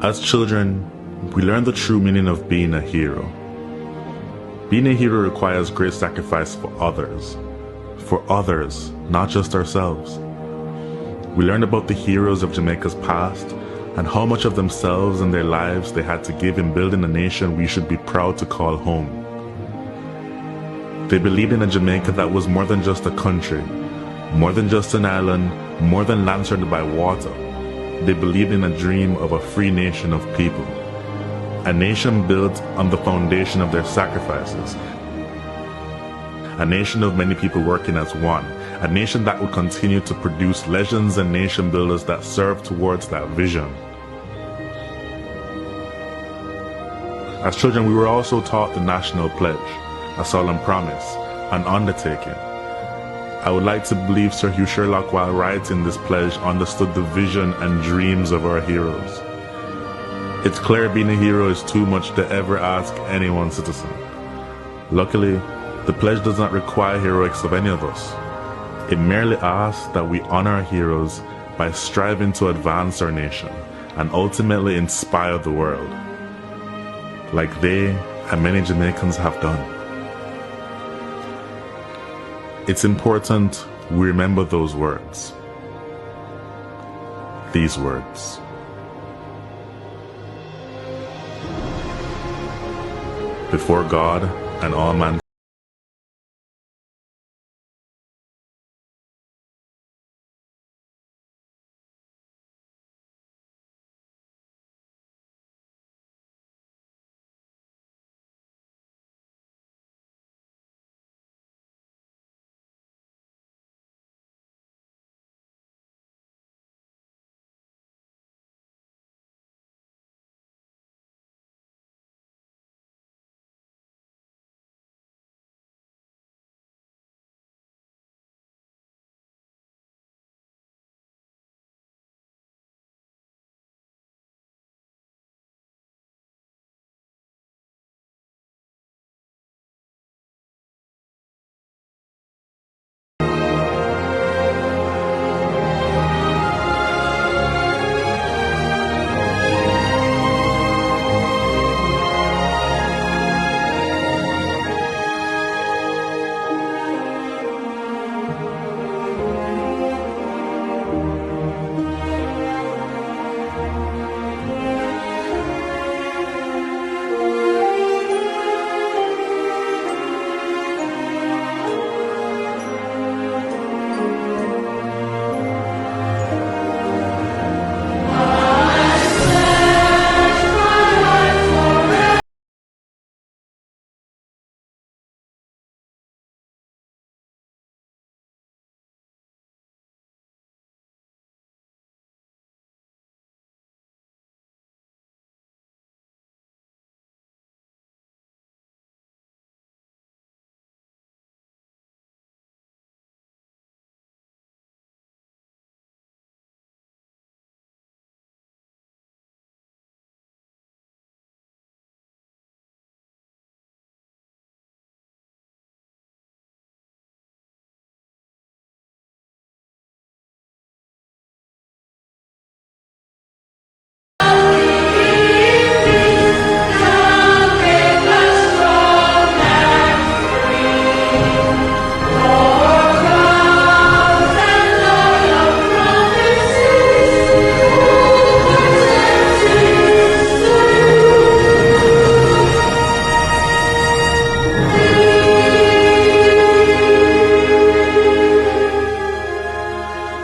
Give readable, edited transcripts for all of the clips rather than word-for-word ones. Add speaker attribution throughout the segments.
Speaker 1: As children, we learn the true meaning of being a hero. Being a hero requires great sacrifice for others, not just ourselves. We learn about the heroes of Jamaica's past and how much of themselves and their lives they had to give in building a nation we should be proud to call home. They believed in a Jamaica that was more than just a country, more than just an island, more than land surrounded by water. They believed in a dream of a free nation of people, a nation built on the foundation of their sacrifices, a nation of many people working as one, a nation that would continue to produce legends and nation builders that serve towards that vision. As children, we were also taught the national pledge, a solemn promise, an undertaking. I would like to believe Sir Hugh Sherlock, while writing this pledge, understood the vision and dreams of our heroes. It's clear being a hero is too much to ever ask any one citizen. Luckily, the pledge does not require heroics of any of us. It merely asks that we honor our heroes by striving to advance our nation and ultimately inspire the world, like they and many Jamaicans have done. It's important we remember those words. These words. Before God and all mankind.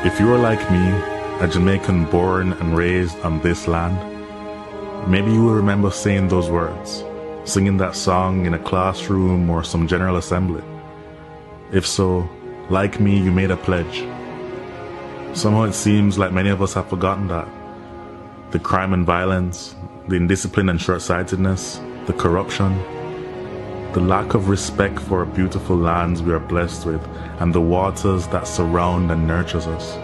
Speaker 1: If you are like me, a Jamaican born and raised on this land, maybe you will remember saying those words, singing that song in a classroom or some general assembly. If so, like me, you made a pledge. Somehow it seems like many of us have forgotten that. The crime and violence, the indiscipline and short-sightedness, the corruption, the lack of respect for our beautiful lands we are blessed with, and the waters that surround and nurtures us.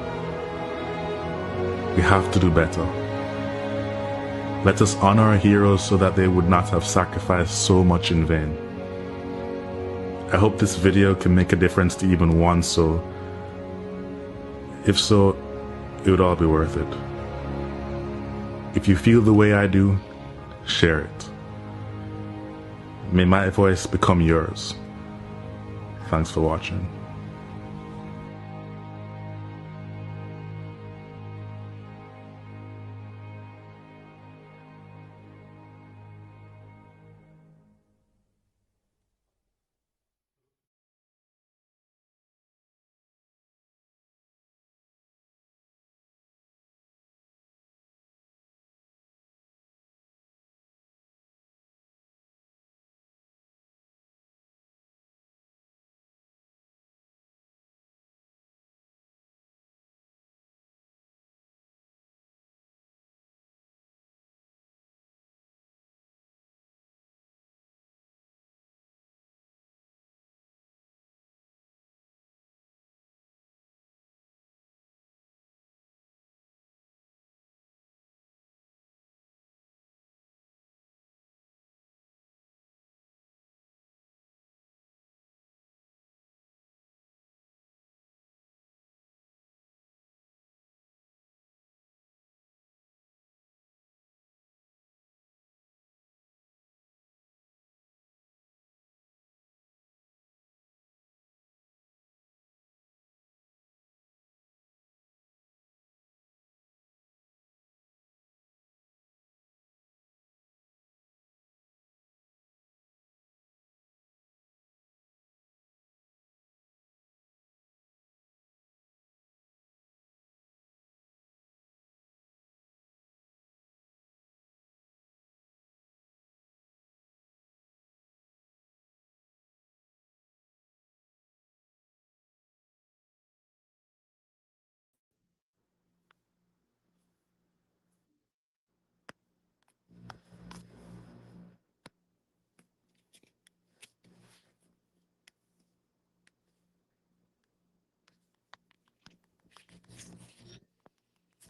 Speaker 1: We have to do better. Let us honor our heroes so that they would not have sacrificed so much in vain. I hope this video can make a difference to even one soul. If so, it would all be worth it. If you feel the way I do, share it. May my voice become yours. Thanks for watching.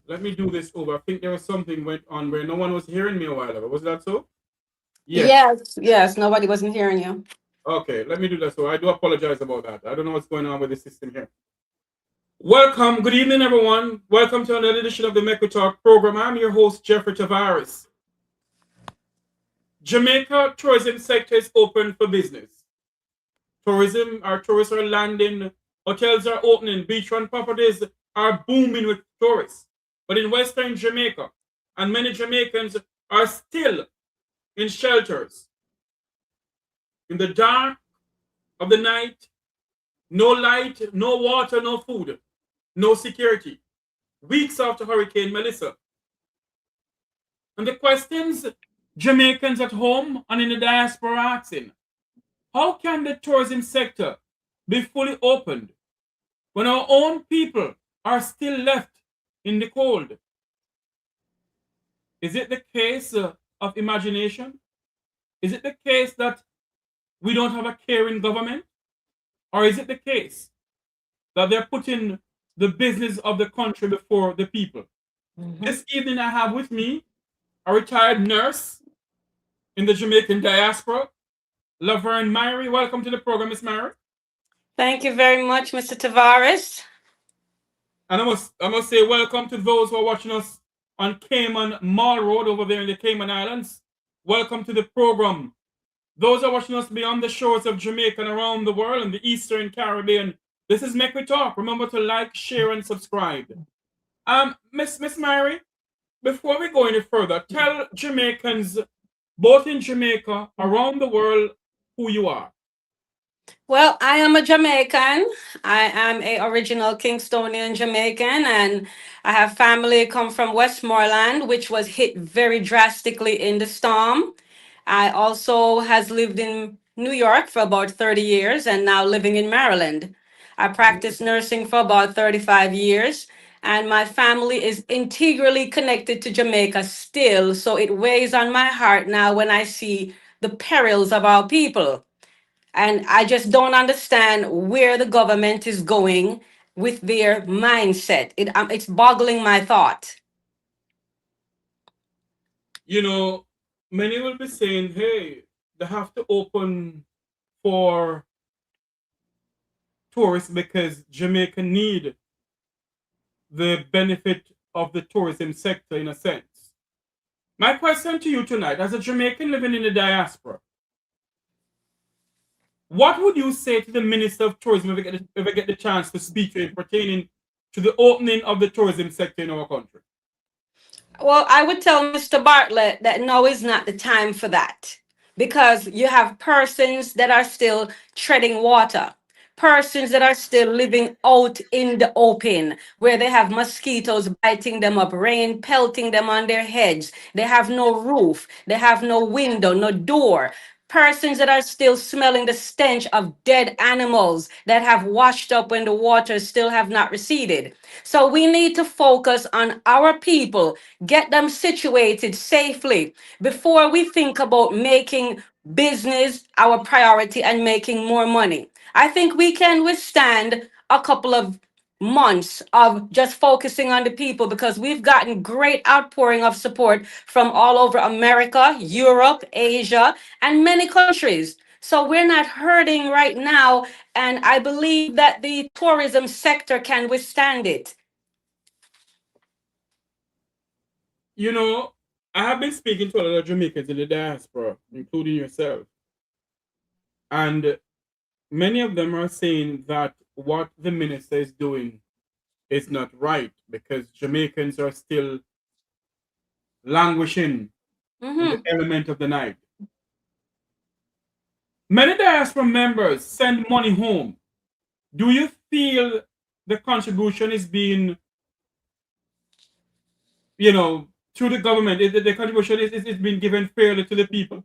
Speaker 2: Let me do this over. I think there was something went on where no one was hearing me a while ago. Was that so? Yes.
Speaker 3: Yes, nobody wasn't hearing you.
Speaker 2: Okay, let me do that. So I do apologize about that. I don't know what's going on with the system here. Welcome. Good evening, everyone. Welcome to another edition of the Mek Wi Talk program. I'm your host, Jeffrey Tavares. Jamaica tourism sector is open for business. Tourists are landing, hotels are opening, beachfront properties are booming with tourists. But in Western Jamaica, and many Jamaicans are still in shelters. In the dark of the night, no light, no water, no food, no security. Weeks after Hurricane Melissa. And the questions Jamaicans at home and in the diaspora are asking, how can the tourism sector be fully opened when our own people are still left in the cold? Is it the case of imagination? Is it the case that we don't have a caring government? Or is it the case that they're putting the business of the country before the people? This evening, I have with me a retired nurse in the Jamaican diaspora, Laverne Myrie. Welcome to the program, Miss Myrie.
Speaker 3: Thank you very much, Mr. Tavares.
Speaker 2: And I must say welcome to those who are watching us on Cayman Mall Road over there in the Cayman Islands. Welcome to the program. Those who are watching us beyond the shores of Jamaica and around the world in the Eastern Caribbean. This is Mek Wi Talk. Remember to like, share, and subscribe. Miss Myrie, before we go any further, tell Jamaicans, both in Jamaica, around the world, who you are.
Speaker 3: Well, I am a Jamaican. I am a original Kingstonian Jamaican, and I have family come from Westmoreland, which was hit very drastically in the storm. I also has lived in New York for about 30 years and now living in Maryland. I practiced nursing for about 35 years, and my family is integrally connected to Jamaica still, so it weighs on my heart now when I see the perils of our people. And I just don't understand where the government is going with their mindset. It's boggling my thought.
Speaker 2: You know, many will be saying, hey, they have to open for tourists because Jamaica need the benefit of the tourism sector in a sense. My question to you tonight, as a Jamaican living in the diaspora, what would you say to the Minister of Tourism if I get the chance to speak to him pertaining to the opening of the tourism sector in our country?
Speaker 3: Well, I would tell Mr. Bartlett that no is not the time for that because you have persons that are still treading water, persons that are still living out in the open where they have mosquitoes biting them up, rain pelting them on their heads. They have no roof, they have no window, no door. Persons that are still smelling the stench of dead animals that have washed up when the waters still have not receded. So we need to focus on our people, get them situated safely before we think about making business our priority and making more money. I think we can withstand a couple of months of just focusing on the people because we've gotten great outpouring of support from all over America, Europe, Asia, and many countries. So we're not hurting right now, and I believe that the tourism sector can withstand it.
Speaker 2: You know, I have been speaking to a lot of Jamaicans in the diaspora, including yourself, and many of them are saying that what the minister is doing is not right because Jamaicans are still languishing in the
Speaker 3: Mhm.
Speaker 2: element of the night. Many diaspora members send money home. Do you feel the contribution is being, you know, through the government? The contribution is being given fairly to the people?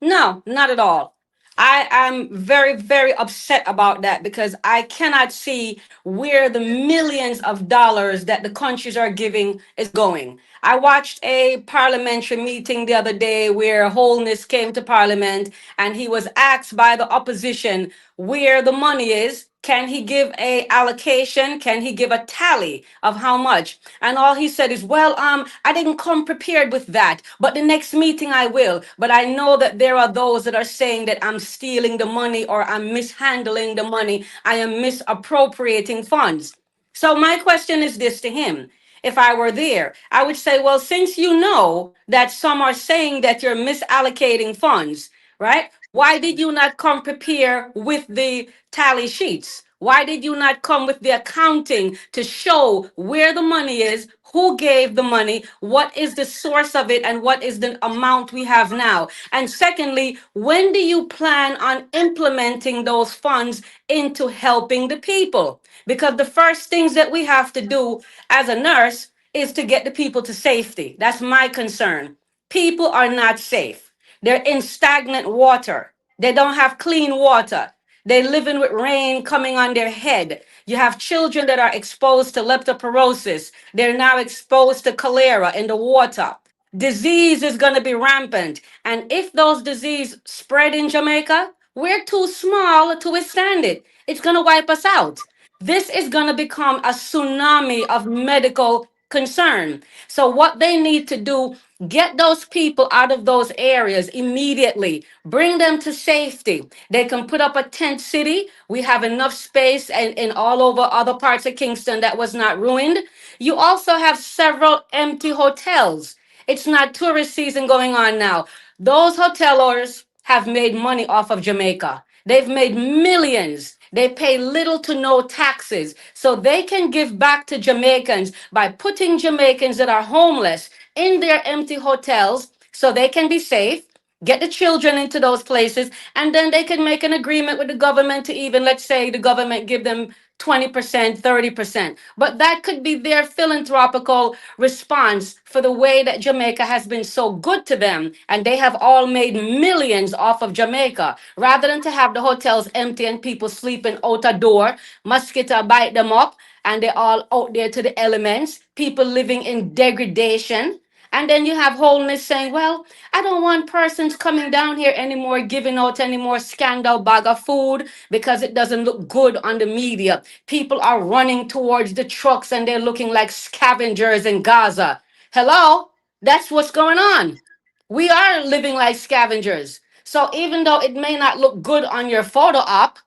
Speaker 3: No, not at all. I am very, very upset about that because I cannot see where the millions of dollars that the countries are giving is going. I watched a parliamentary meeting the other day where Holness came to parliament and he was asked by the opposition where the money is. Can he give a allocation? Can he give a tally of how much? And all he said is, "Well, I didn't come prepared with that, but the next meeting I will. But I know that there are those that are saying that I'm stealing the money or I'm mishandling the money. I am misappropriating funds." So my question is this to him. If I were there, I would say, well, since you know that some are saying that you're misallocating funds, right? Why did you not come prepare with the tally sheets? Why did you not come with the accounting to show where the money is, who gave the money, what is the source of it, and what is the amount we have now? And secondly, when do you plan on implementing those funds into helping the people? Because the first things that we have to do as a nurse is to get the people to safety. That's my concern. People are not safe. They're in stagnant water. They don't have clean water. They're living with rain coming on their head. You have children that are exposed to leptospirosis. They're now exposed to cholera in the water. Disease is going to be rampant. And if those disease spread in Jamaica, we're too small to withstand it. It's going to wipe us out. This is going to become a tsunami of medical concern. So, what they need to do, get those people out of those areas immediately, bring them to safety. They can put up a tent city. We have enough space and in all over other parts of Kingston that was not ruined. You also have several empty hotels. It's not tourist season going on now. Those hotelers have made money off of Jamaica. They've made millions. They pay little to no taxes. So they can give back to Jamaicans by putting Jamaicans that are homeless in their empty hotels so they can be safe, get the children into those places, and then they can make an agreement with the government to even, let's say, the government give them 20%, 30%. But that could be their philanthropical response for the way that Jamaica has been so good to them. And they have all made millions off of Jamaica. Rather than to have the hotels empty and people sleeping out a door, mosquito bite them up, and they're all out there to the elements, people living in degradation. And then you have wholeness saying, well, I don't want persons coming down here anymore, giving out any more scandal bag of food because it doesn't look good on the media. People are running towards the trucks and they're looking like scavengers in Gaza. Hello? That's what's going on. We are living like scavengers. So even though it may not look good on your photo op,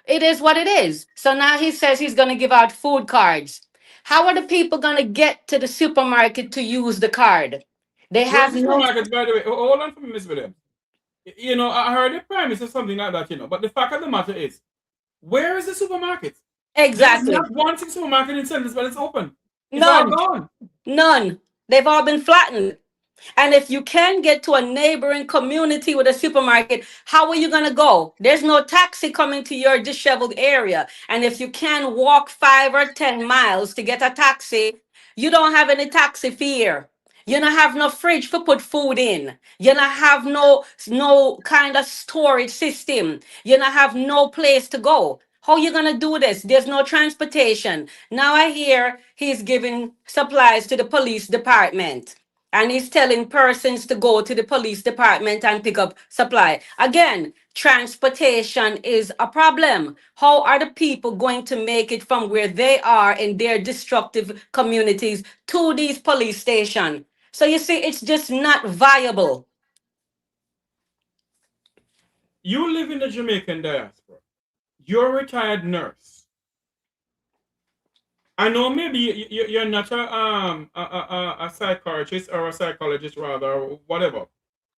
Speaker 3: it is what it is. So now he says he's going to give out food cards. How are the people going to get to the supermarket to use the card? They
Speaker 2: Where's
Speaker 3: have
Speaker 2: the
Speaker 3: no.
Speaker 2: supermarkets, by the way? Hold on for me, Miss Williams. I heard the premise or something like that. But the fact of the matter is, where is the supermarket? There is
Speaker 3: Exactly.
Speaker 2: not one single supermarket in Centers, but it's open. It's all
Speaker 3: None.
Speaker 2: gone.
Speaker 3: None. They've all been flattened. And if you can get to a neighboring community with a supermarket, how are you going to go? There's no taxi coming to your disheveled area. And if you can walk 5 or 10 miles to get a taxi, you don't have any taxi fare. You don't have no fridge to put food in. You don't have no kind of storage system. You don't have no place to go. How you gonna do this? There's no transportation. Now I hear he's giving supplies to the police department. And he's telling persons to go to the police department and pick up supply. Again, transportation is a problem. How are the people going to make it from where they are in their destructive communities to these police stations? So you see, it's just not viable.
Speaker 2: You live in the Jamaican diaspora. You're a retired nurse. I know maybe you're not a psychiatrist or a psychologist rather or whatever,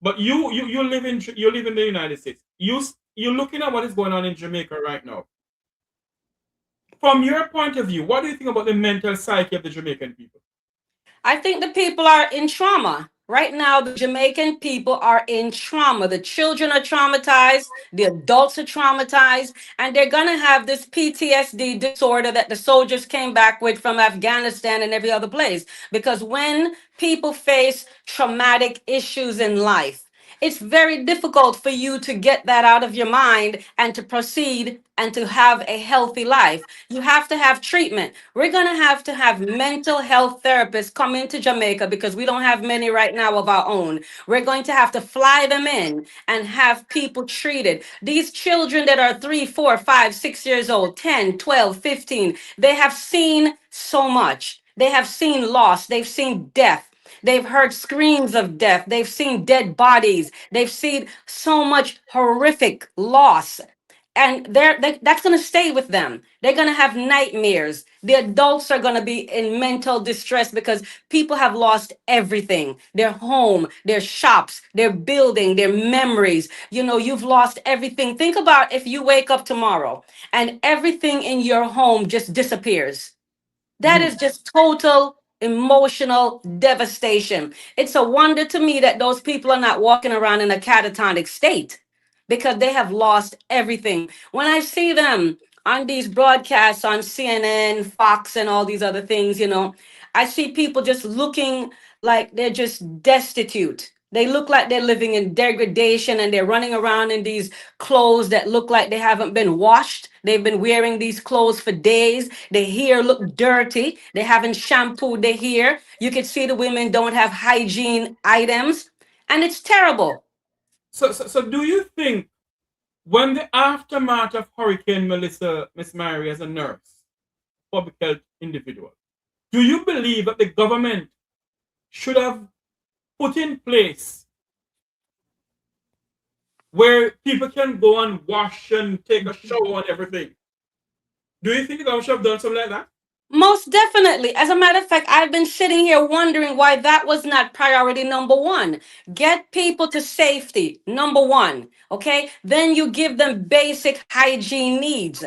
Speaker 2: but you live in the United States. You're looking at what is going on in Jamaica right now. From your point of view, what do you think about the mental psyche of the Jamaican people?
Speaker 3: I think the people are in trauma. Right now, the Jamaican people are in trauma. The children are traumatized, the adults are traumatized, and they're going to have this PTSD disorder that the soldiers came back with from Afghanistan and every other place. Because when people face traumatic issues in life, it's very difficult for you to get that out of your mind and to proceed and to have a healthy life. You have to have treatment. We're going to have mental health therapists come into Jamaica because we don't have many right now of our own. We're going to have to fly them in and have people treated. These children that are 3, 4, 5, 6 years old, 10, 12, 15, they have seen so much. They have seen loss. They've seen death. They've heard screams of death. They've seen dead bodies. They've seen so much horrific loss. And that's going to stay with them. They're going to have nightmares. The adults are going to be in mental distress because people have lost everything, their home, their shops, their building, their memories. You've lost everything. Think about if you wake up tomorrow and everything in your home just disappears. That
Speaker 2: Mhm.
Speaker 3: is just total emotional devastation. It's a wonder to me that those people are not walking around in a catatonic state because they have lost everything. When I see them on these broadcasts on CNN, Fox, and all these other things, I see people just looking like they're just destitute. They look like they're living in degradation and they're running around in these clothes that look like they haven't been washed. They've been wearing these clothes for days. Their hair look dirty. They haven't shampooed their hair. You can see the women don't have hygiene items. And it's terrible.
Speaker 2: So do you think when the aftermath of Hurricane Melissa, Miss Mary, as a nurse, public health individual, do you believe that the government should have put in place where people can go and wash and take a shower and everything? Do you think the government should have done something like that?
Speaker 3: Most definitely. As a matter of fact, I've been sitting here wondering why that was not priority number one. Get people to safety, number one. Okay. Then you give them basic hygiene needs.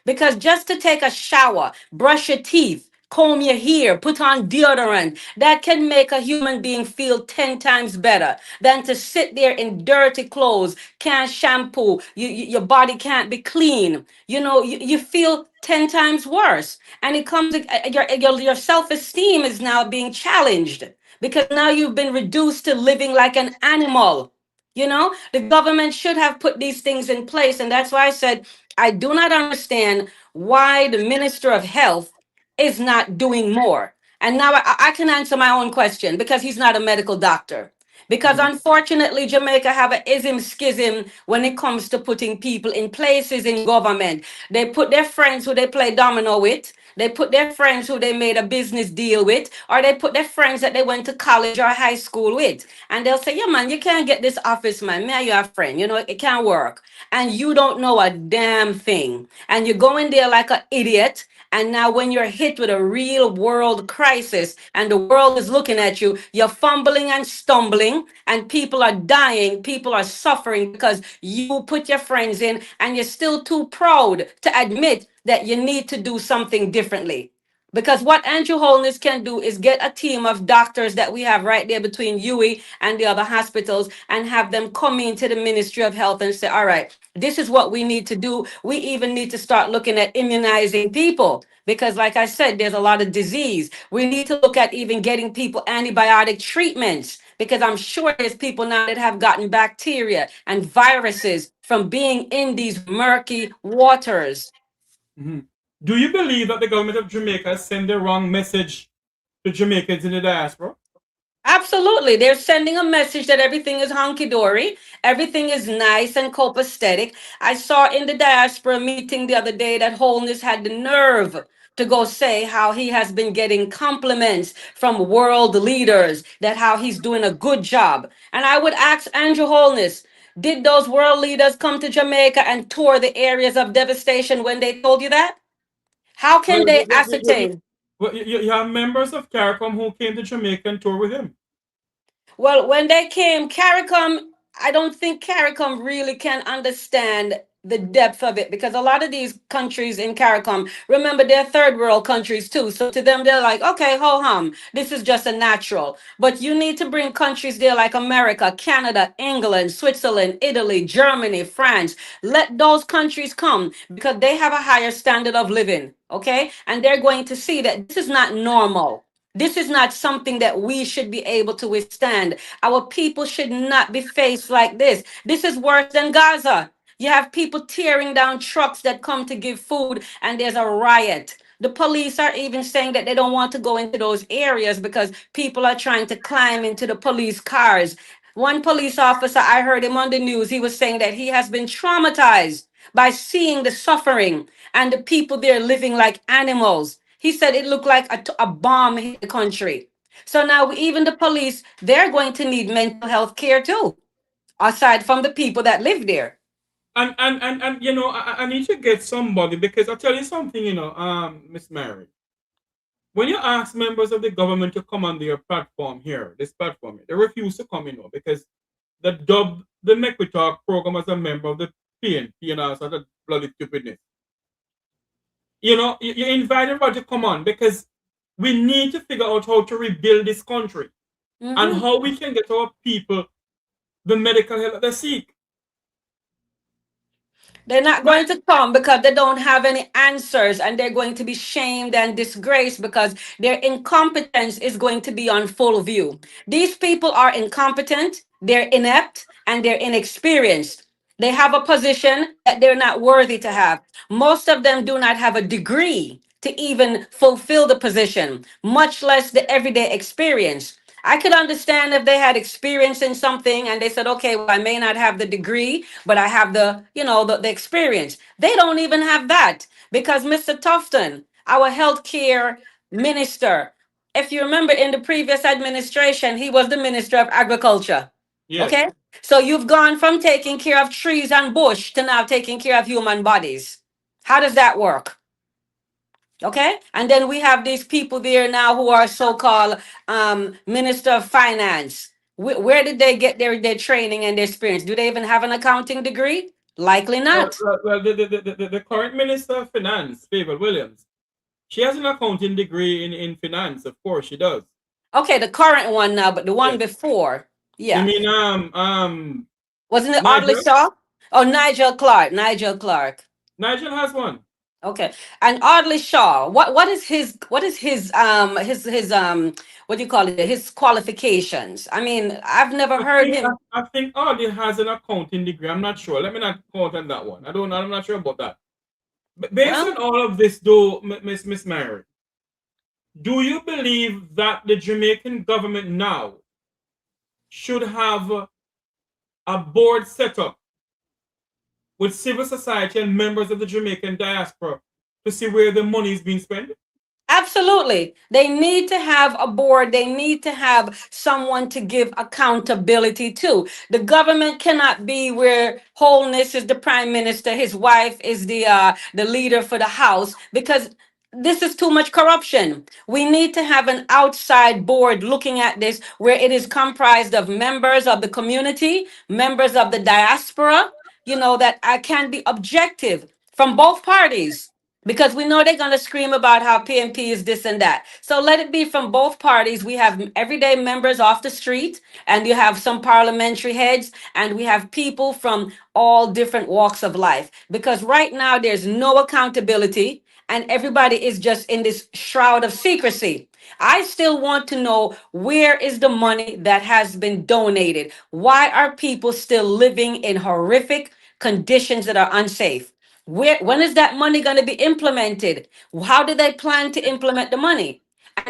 Speaker 3: Because just to take a shower, brush your teeth, comb your hair, put on deodorant, that can make a human being feel 10 times better than to sit there in dirty clothes, can't shampoo, your body can't be clean. You feel 10 times worse. And it comes, your self-esteem is now being challenged because now you've been reduced to living like an animal. The government should have put these things in place. And that's why I said, I do not understand why the Minister of Health is not doing more. And now I can answer my own question because he's not a medical doctor. Because
Speaker 2: Mhm.
Speaker 3: unfortunately, Jamaica have an ism schism when it comes to putting people in places in government. They put their friends who they play domino with. They put their friends who they made a business deal with, or they put their friends that they went to college or high school with. And they'll say, yeah, man, you can't get this office, man. Me and you are friend. It can't work. And you don't know a damn thing. And you go in there like an idiot And now, when you're hit with a real world crisis and the world is looking at you, you're fumbling and stumbling, and people are dying, people are suffering because you put your friends in, and you're still too proud to admit that you need to do something differently. Because what Andrew Holness can do is get a team of doctors that we have right there between UWI and the other hospitals and have them come into the Ministry of Health and say, all right, this is what we need to do. We even need to start looking at immunizing people. Because, like I said, there's a lot of disease. We need to look at even getting people antibiotic treatments, because I'm sure there's people now that have gotten bacteria and viruses from being in these murky waters.
Speaker 2: Mhm. Do you believe that the government of Jamaica sent the wrong message to Jamaicans in the diaspora?
Speaker 3: Absolutely. They're sending a message that everything is hunky dory, everything is nice and copacetic. I saw in the diaspora meeting the other day that Holness had the nerve to go say how he has been getting compliments from world leaders, that how he's doing a good job. And I would ask Andrew Holness, did those world leaders come to Jamaica and tour the areas of devastation when they told you that? How
Speaker 2: Well,
Speaker 3: can they ascertain?
Speaker 2: you have members of CARICOM who came to Jamaica and tour with him.
Speaker 3: Well, when they came, CARICOM, I don't think CARICOM really can understand the depth of it, because a lot of these countries in CARICOM, remember, they're third world countries too. So to them, they're like, okay, ho hum, this is just a natural. But you need to bring countries there like America, Canada, England, Switzerland, Italy, Germany, France. Let those countries come, because they have a higher standard of living, okay? And they're going to see that this is not normal. This is not something that we should be able to withstand. Our people should not be faced like this. This is worse than Gaza. You have people tearing down trucks that come to give food, and there's a riot. The police are even saying that they don't want to go into those areas because people are trying to climb into the police cars. One police officer, I heard him on the news, he was saying that he has been traumatized by seeing the suffering and the people there living like animals. He said it looked like a bomb hit the country. So now even the police, they're going to need mental health care too, aside from the people that live there.
Speaker 2: And I need to get somebody, because I'll tell you something, Miss Mary. When you ask members of the government to come on their platform here, this platform here, they refuse to come, because they dubbed the Mek Wi Talk program as a member of the PNP and all sort of bloody stupidness. You invite everybody to come on, because we need to figure out how to rebuild this country and
Speaker 3: Mhm.
Speaker 2: how we can get our people the medical help that they seek.
Speaker 3: They're not
Speaker 2: My,
Speaker 3: going to come because they don't have any answers, and they're going to be shamed and disgraced because their incompetence is going to be on full view. These people are incompetent, they're inept, and they're inexperienced. They have a position that they're not worthy to have. Most of them do not have a degree to even fulfill the position, much less the everyday experience. I could understand if they had experience in something and they said, okay, well, I may not have the degree, but I have the experience. They don't even have that, because Mr. Tufton, our healthcare minister, if you remember in the previous administration, he was the Minister of Agriculture.
Speaker 2: yes.
Speaker 3: Okay? So you've gone from taking care of trees and bush to now taking care of human bodies. How does that work? Okay, and then we have these people there now who are so-called minister of finance. Where did they get their training and their experience? Do they even have an accounting degree? Likely
Speaker 2: Well,
Speaker 3: not.
Speaker 2: well, well, the current Minister of Finance, Favor Williams, she has an accounting degree in finance. Of course, she does.
Speaker 3: Okay, the current one now, but the one
Speaker 2: Yes.
Speaker 3: before,
Speaker 2: You
Speaker 3: yeah,
Speaker 2: mean
Speaker 3: wasn't it Audley
Speaker 2: Nigel?
Speaker 3: Shaw? Oh, Nigel Clark. Nigel Clark.
Speaker 2: Nigel has one.
Speaker 3: Okay, and Audley Shaw. What is his what do you call it? His qualifications. I mean, I've never
Speaker 2: I
Speaker 3: heard
Speaker 2: think I,
Speaker 3: him.
Speaker 2: I think Audie has an accounting degree. I'm not sure. Let me not count on that one. I don't know. I'm not sure about that. But based
Speaker 3: Well,
Speaker 2: on all of this, though, Miss Mary, do you believe that the Jamaican government now should have a board set up with civil society and members of the Jamaican diaspora to see where the money is being spent?
Speaker 3: absolutely. They need to have a board. They need to have someone to give accountability to. The government cannot be where Holness is the prime minister, his wife is the leader for the house, because this is too much corruption. We need to have an outside board looking at this where it is comprised of members of the community, members of the diaspora, that I can be objective from both parties. Because we know they're going to scream about how PNP is this and that. So let it be from both parties. We have everyday members off the street, and you have some parliamentary heads, and we have people from all different walks of life. Because right now, there's no accountability, and everybody is just in this shroud of secrecy. I still want to know, where is the money that has been donated? Why are people still living in horrific conditions that are unsafe? When is that money going to be implemented? How do they plan to implement the money?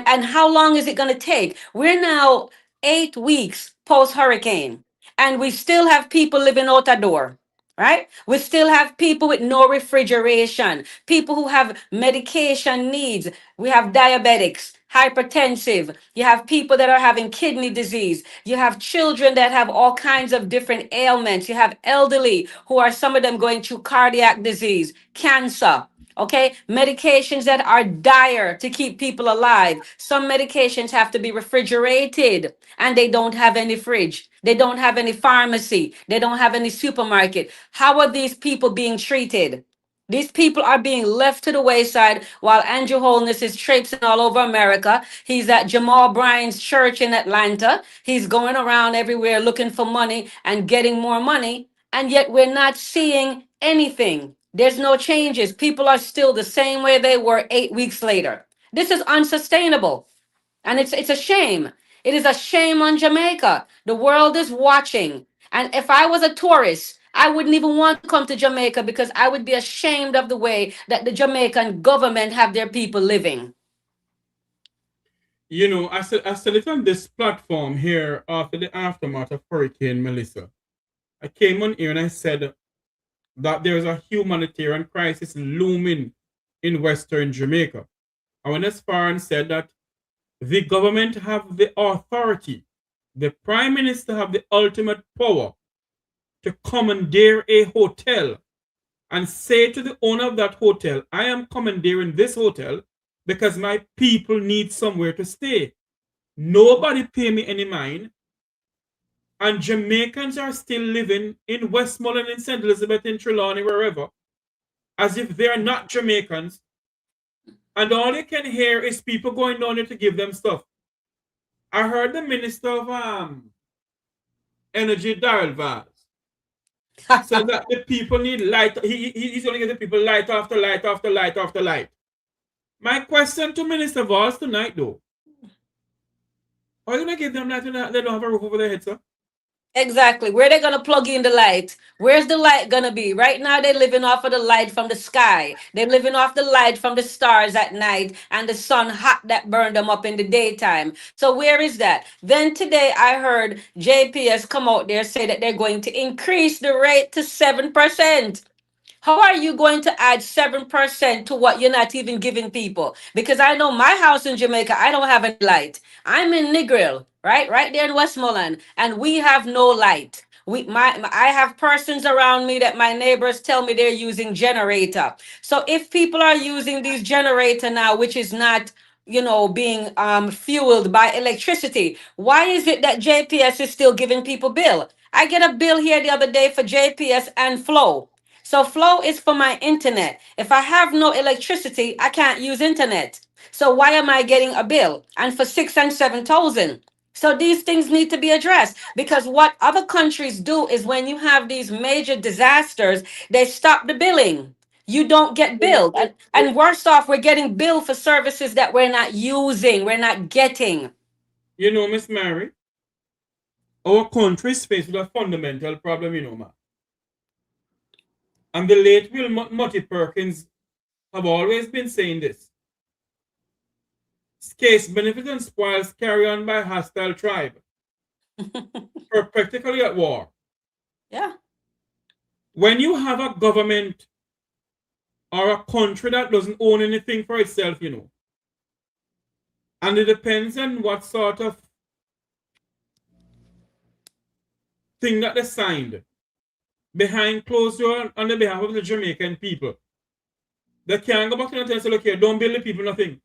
Speaker 3: And how long is it going to take? We're now 8 weeks post hurricane, and we still have people living out a door. Right? We still have people with no refrigeration, people who have medication needs. We have diabetics, hypertensive. You have people that are having kidney disease. You have children that have all kinds of different ailments. You have elderly who are, some of them, going through cardiac disease, cancer. Okay, medications that are dire to keep people alive. Some medications have to be refrigerated, and they don't have any fridge. They don't have any pharmacy. They don't have any supermarket. How are these people being treated? These people are being left to the wayside while Andrew Holness is traipsing all over America. He's at Jamal Bryan's church in Atlanta. He's going around everywhere looking for money and getting more money. And yet we're not seeing anything. There's no changes. People are still the same way they were 8 weeks later. This is unsustainable. And it's a shame. It is a shame on Jamaica. The world is watching. And if I was a tourist, I wouldn't even want to come to Jamaica, because I would be ashamed of the way that the Jamaican government have their people living.
Speaker 2: I said it on this platform here after the aftermath of Hurricane Melissa. I came on here and I said that there's a humanitarian crisis looming in Western Jamaica. I went as far and said that the government have the authority, the prime minister have the ultimate power to commandeer a hotel and say to the owner of that hotel, I am commandeering this hotel because my people need somewhere to stay. Nobody pay me any mind. And Jamaicans are still living in Westmoreland, in St. Elizabeth, in Trelawney, wherever, as if they're not Jamaicans. And all you can hear is people going down there to give them stuff. I heard the Minister of Energy, Tavares, said that the people need light. He's going to give the people light after light after light after light. My question to Minister Valls tonight, though, are you going to give them light when they don't have a roof over their head, sir?
Speaker 3: Exactly. Where they gonna plug in the light? Where's the light gonna be? Right now they're living off of the light from the sky. They're living off the light from the stars at night and the sun hot that burned them up in the daytime. So where is that? Then today I heard JPS come out there say that they're going to increase the rate to 7%. How are you going to add 7% to what you're not even giving people? Because I know my house in Jamaica, I don't have any light. I'm in Negril, right? Right there in Westmoreland, and we have no light. I have persons around me that my neighbors tell me they're using generator. So if people are using these generator now, which is not being fueled by electricity, why is it that JPS is still giving people bill? I get a bill here the other day for JPS and Flow. So Flow is for my internet. If I have no electricity, I can't use internet. So why am I getting a bill? And for 6 and 7,000. So these things need to be addressed, because what other countries do is, when you have these major disasters, they stop the billing. You don't get billed. And worse off, we're getting billed for services that we're not using, we're not getting.
Speaker 2: Miss Mary, our country is faced with a fundamental problem, ma. And the late Will Mutty Perkins have always been saying this. Scarce benefits and spoils carry on by hostile tribe. Practically at war.
Speaker 3: Yeah.
Speaker 2: When you have a government or a country that doesn't own anything for itself, and it depends on what sort of thing that they signed behind closed door on the behalf of the Jamaican people. they can't go back to and say, look here, don't build the people nothing.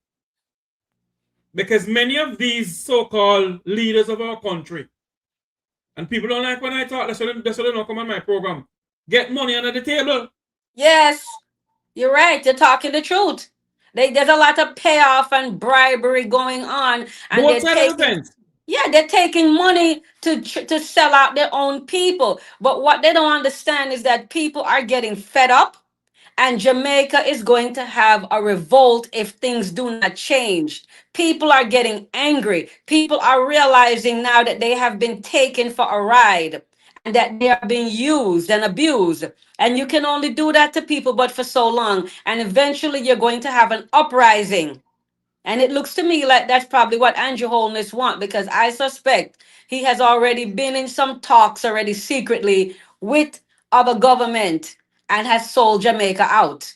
Speaker 2: Because many of these so-called leaders of our country, and people don't like when I talk, that's why they don't come on my program, get money under the table.
Speaker 3: Yes, you're right. You're talking the truth. There's a lot of payoff and bribery going on, and
Speaker 2: Both
Speaker 3: they're
Speaker 2: sides of the
Speaker 3: taking,
Speaker 2: fence.
Speaker 3: yeah, they're taking money to sell out their own people. But what they don't understand is that people are getting fed up, and Jamaica is going to have a revolt if things do not change. People are getting angry. People are realizing now that they have been taken for a ride and that they are being used and abused. And you can only do that to people but for so long. And eventually you're going to have an uprising. And it looks to me like that's probably what Andrew Holness want, because I suspect he has already been in some talks already secretly with other government and has sold Jamaica out.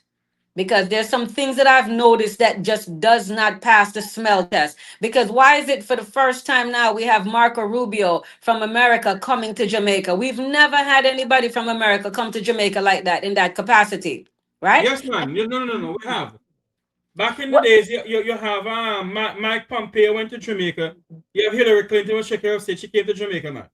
Speaker 3: Because there's some things that I've noticed that just does not pass the smell test. Because why is it for the first time now we have Marco Rubio from America coming to Jamaica? We've never had anybody from America come to Jamaica like that in that capacity, right?
Speaker 2: Yes, man. No. We have. Back in the
Speaker 3: What?
Speaker 2: days, you have Mike Pompeo went to Jamaica. You have Hillary Clinton was Secretary of State. She came to Jamaica, man.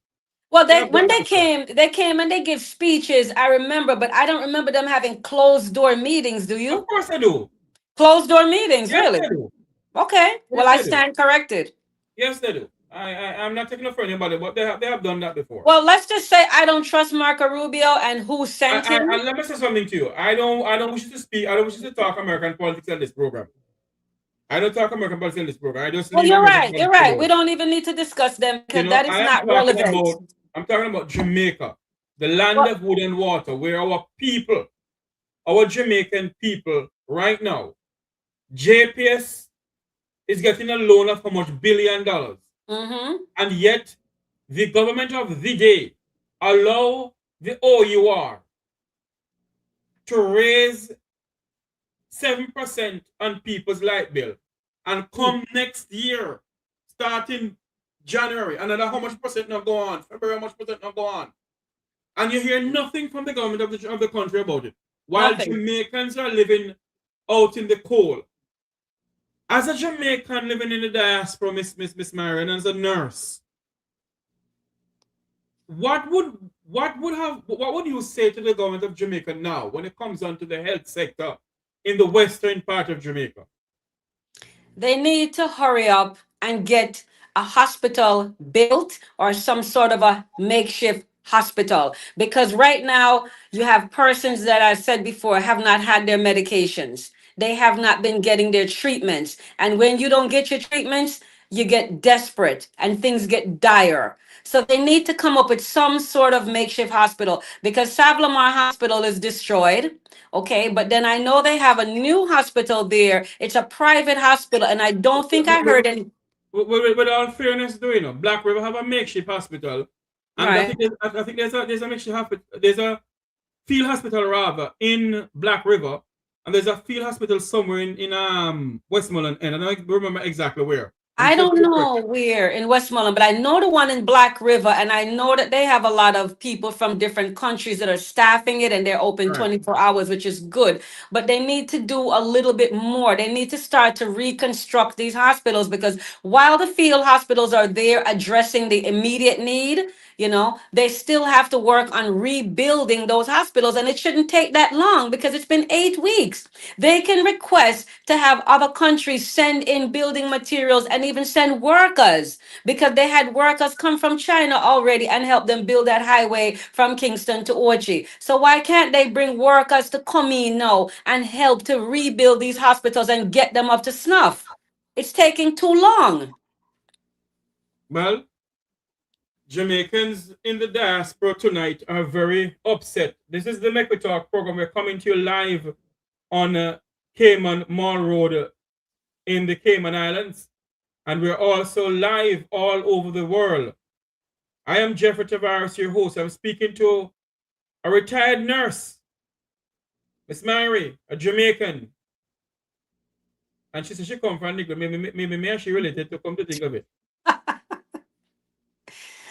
Speaker 3: Well,
Speaker 2: We
Speaker 3: they
Speaker 2: have done
Speaker 3: when
Speaker 2: that before.
Speaker 3: they came and they give speeches. I remember, but I don't remember them having closed door meetings. Do
Speaker 2: Of
Speaker 3: you?
Speaker 2: course I do.
Speaker 3: Closed door meetings,
Speaker 2: Yes,
Speaker 3: really?
Speaker 2: they do.
Speaker 3: Okay. Well,
Speaker 2: Yes,
Speaker 3: I
Speaker 2: they do.
Speaker 3: stand corrected.
Speaker 2: Yes, they do. I'm not taking up for anybody, but they have done that before.
Speaker 3: Well, let's just say I don't trust Marco Rubio and who sent him.
Speaker 2: And let me say something to you. I don't wish you to speak. I don't wish you to talk American politics on this program. I don't talk American politics in this program. I just
Speaker 3: Well,
Speaker 2: leave
Speaker 3: you're
Speaker 2: American
Speaker 3: right. You're
Speaker 2: politics
Speaker 3: right. We
Speaker 2: alone.
Speaker 3: don't even need to discuss them because that is not relevant.
Speaker 2: I'm talking about Jamaica, the land
Speaker 3: Well,
Speaker 2: of wood and water, where our people, our Jamaican people, right now, JPS is getting a loan of how much $1 billion,
Speaker 3: mm-hmm.
Speaker 2: and yet the government of the day allow the OUR to raise 7% on people's light bill, and come next year, starting January, another how much percent now go on, February how much percent now go on, and you hear nothing from the government of the country about it, while
Speaker 3: Nothing.
Speaker 2: Jamaicans are living out in the cold. As a Jamaican living in the diaspora, Miss Marion, as a nurse, what would you say to the government of Jamaica now when it comes on to the health sector in the western part of Jamaica?
Speaker 3: They need to hurry up and get a hospital built or some sort of a makeshift hospital, because right now you have persons that I said before have not had their medications. They have not been getting their treatments. And when you don't get your treatments, you get desperate and things get dire. So they need to come up with some sort of makeshift hospital, because Savlamar Hospital is destroyed. Okay, but then I know they have a new hospital there. It's a private hospital, and I don't think I heard any.
Speaker 2: With all fairness, though, Black River have a makeshift hospital, and
Speaker 3: Right.
Speaker 2: I think there's a makeshift hospital. There's a field hospital rather in Black River, and there's a field hospital somewhere in Westmoreland, and I don't remember exactly where. And
Speaker 3: I
Speaker 2: feel
Speaker 3: don't
Speaker 2: free to correct
Speaker 3: know where in Westmoreland, but I know the one in Black River, and I know that they have a lot of people from different countries that are staffing it, and they're open
Speaker 2: me. Right.
Speaker 3: 24 hours, which is good. But they need to do a little bit more. They need to start to reconstruct these hospitals, because while the field hospitals are there addressing the immediate need, they still have to work on rebuilding those hospitals, and it shouldn't take that long because it's been 8 weeks. They can request to have other countries send in building materials and even send workers, because they had workers come from China already and help them build that highway from Kingston to Orchie. So why can't they bring workers to come in now and help to rebuild these hospitals and get them up to snuff? It's taking too long.
Speaker 2: Well, Jamaicans in the diaspora tonight are very upset. This is the Mek Wi Talk program. We're coming to you live on Cayman Mall Road in the Cayman Islands, and we're also live all over the world. I am Jeffrey Tavares, your host. I'm speaking to a retired nurse, Miss Mary, a Jamaican, and she said she come from Nigeria. Maybe me and she related, to come to think of it.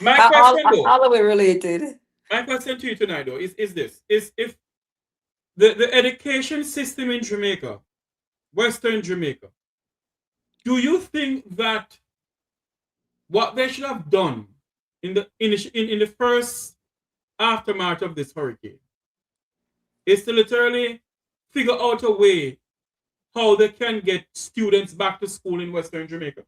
Speaker 2: My
Speaker 3: All,
Speaker 2: question though,
Speaker 3: all of it related.
Speaker 2: my question to you tonight though is this: is if The education system in Jamaica, Western Jamaica, do you think that what they should have done in the first aftermath of this hurricane is to literally figure out a way how they can get students back to school in Western Jamaica?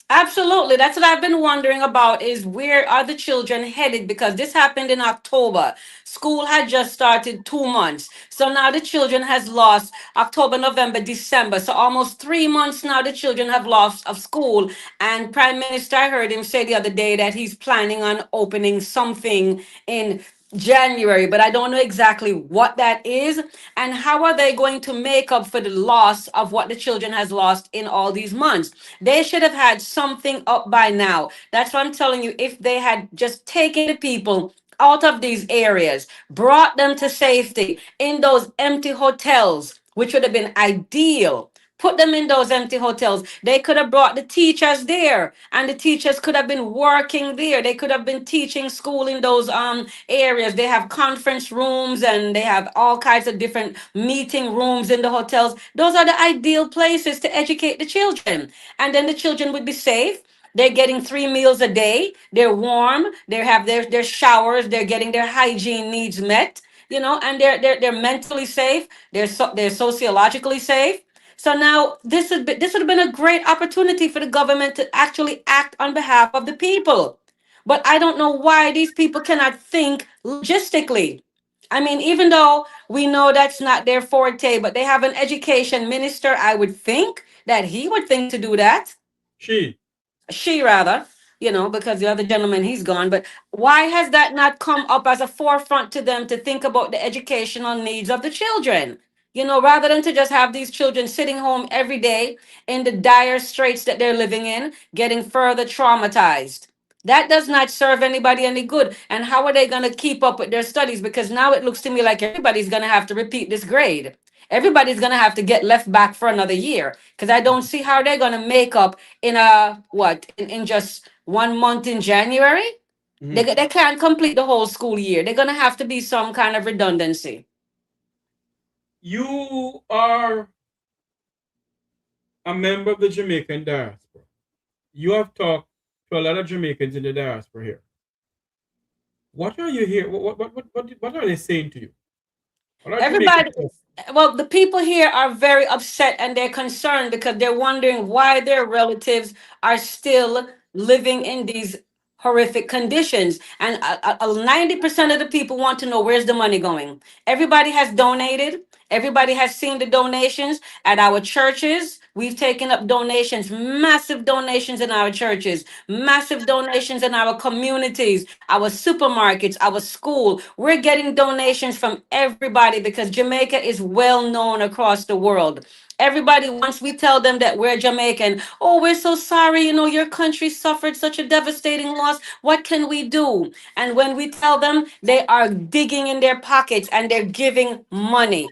Speaker 3: Absolutely. That's what I've been wondering about is where are the children headed? Because this happened in October. School had just started 2 months. So now the children has lost October, November, December. So almost 3 months now the children have lost of school. And Prime Minister, I heard him say the other day that he's planning on opening something in January, but I don't know exactly what that is and how are they going to make up for the loss of what the children has lost in all these months. They should have had something up by now. That's what I'm telling you. If they had just taken the people out of these areas, brought them to safety in those empty hotels, which would have been ideal. Put them in those empty hotels. They could have brought the teachers there, and the teachers could have been working there. They could have been teaching school in those areas. They have conference rooms and they have all kinds of different meeting rooms in the hotels. Those are the ideal places to educate the children. And then the children would be safe. They're getting 3 meals a day. They're warm. They have their showers. They're getting their hygiene needs met. And they're mentally safe. They're sociologically safe. So now this would have been a great opportunity for the government to actually act on behalf of the people. But I don't know why these people cannot think logistically. I mean, even though we know that's not their forte, but they have an education minister, I would think that he would think to do that.
Speaker 2: She.
Speaker 3: She rather, because the other gentleman he's gone. But why has that not come up as a forefront to them to think about the educational needs of the children? Rather than to just have these children sitting home every day in the dire straits that they're living in, getting further traumatized. That does not serve anybody any good. And how are they going to keep up with their studies? Because now it looks to me like everybody's going to have to repeat this grade. Everybody's going to have to get left back for another year because I don't see how they're going to make up in in just 1 month in January.
Speaker 2: Mhm.
Speaker 3: They can't complete the whole school year. They're going to have to be some kind of redundancy.
Speaker 2: You are a member of the Jamaican diaspora. You have talked to a lot of Jamaicans in the diaspora here. What are you here? What are they saying to you? What are Jamaicans
Speaker 3: Everybody, well, the people here are very upset and they're concerned because they're wondering why their relatives are still living in these horrific conditions. And 90% of the people want to know where's the money going. Everybody has donated. Everybody has seen the donations at our churches. We've taken up donations, massive donations in our churches, massive donations in our communities, our supermarkets, our school. We're getting donations from everybody because Jamaica is well known across the world. Everybody, once we tell them that we're Jamaican, oh, we're so sorry, your country suffered such a devastating loss. What can we do? And when we tell them, they are digging in their pockets and they're giving money.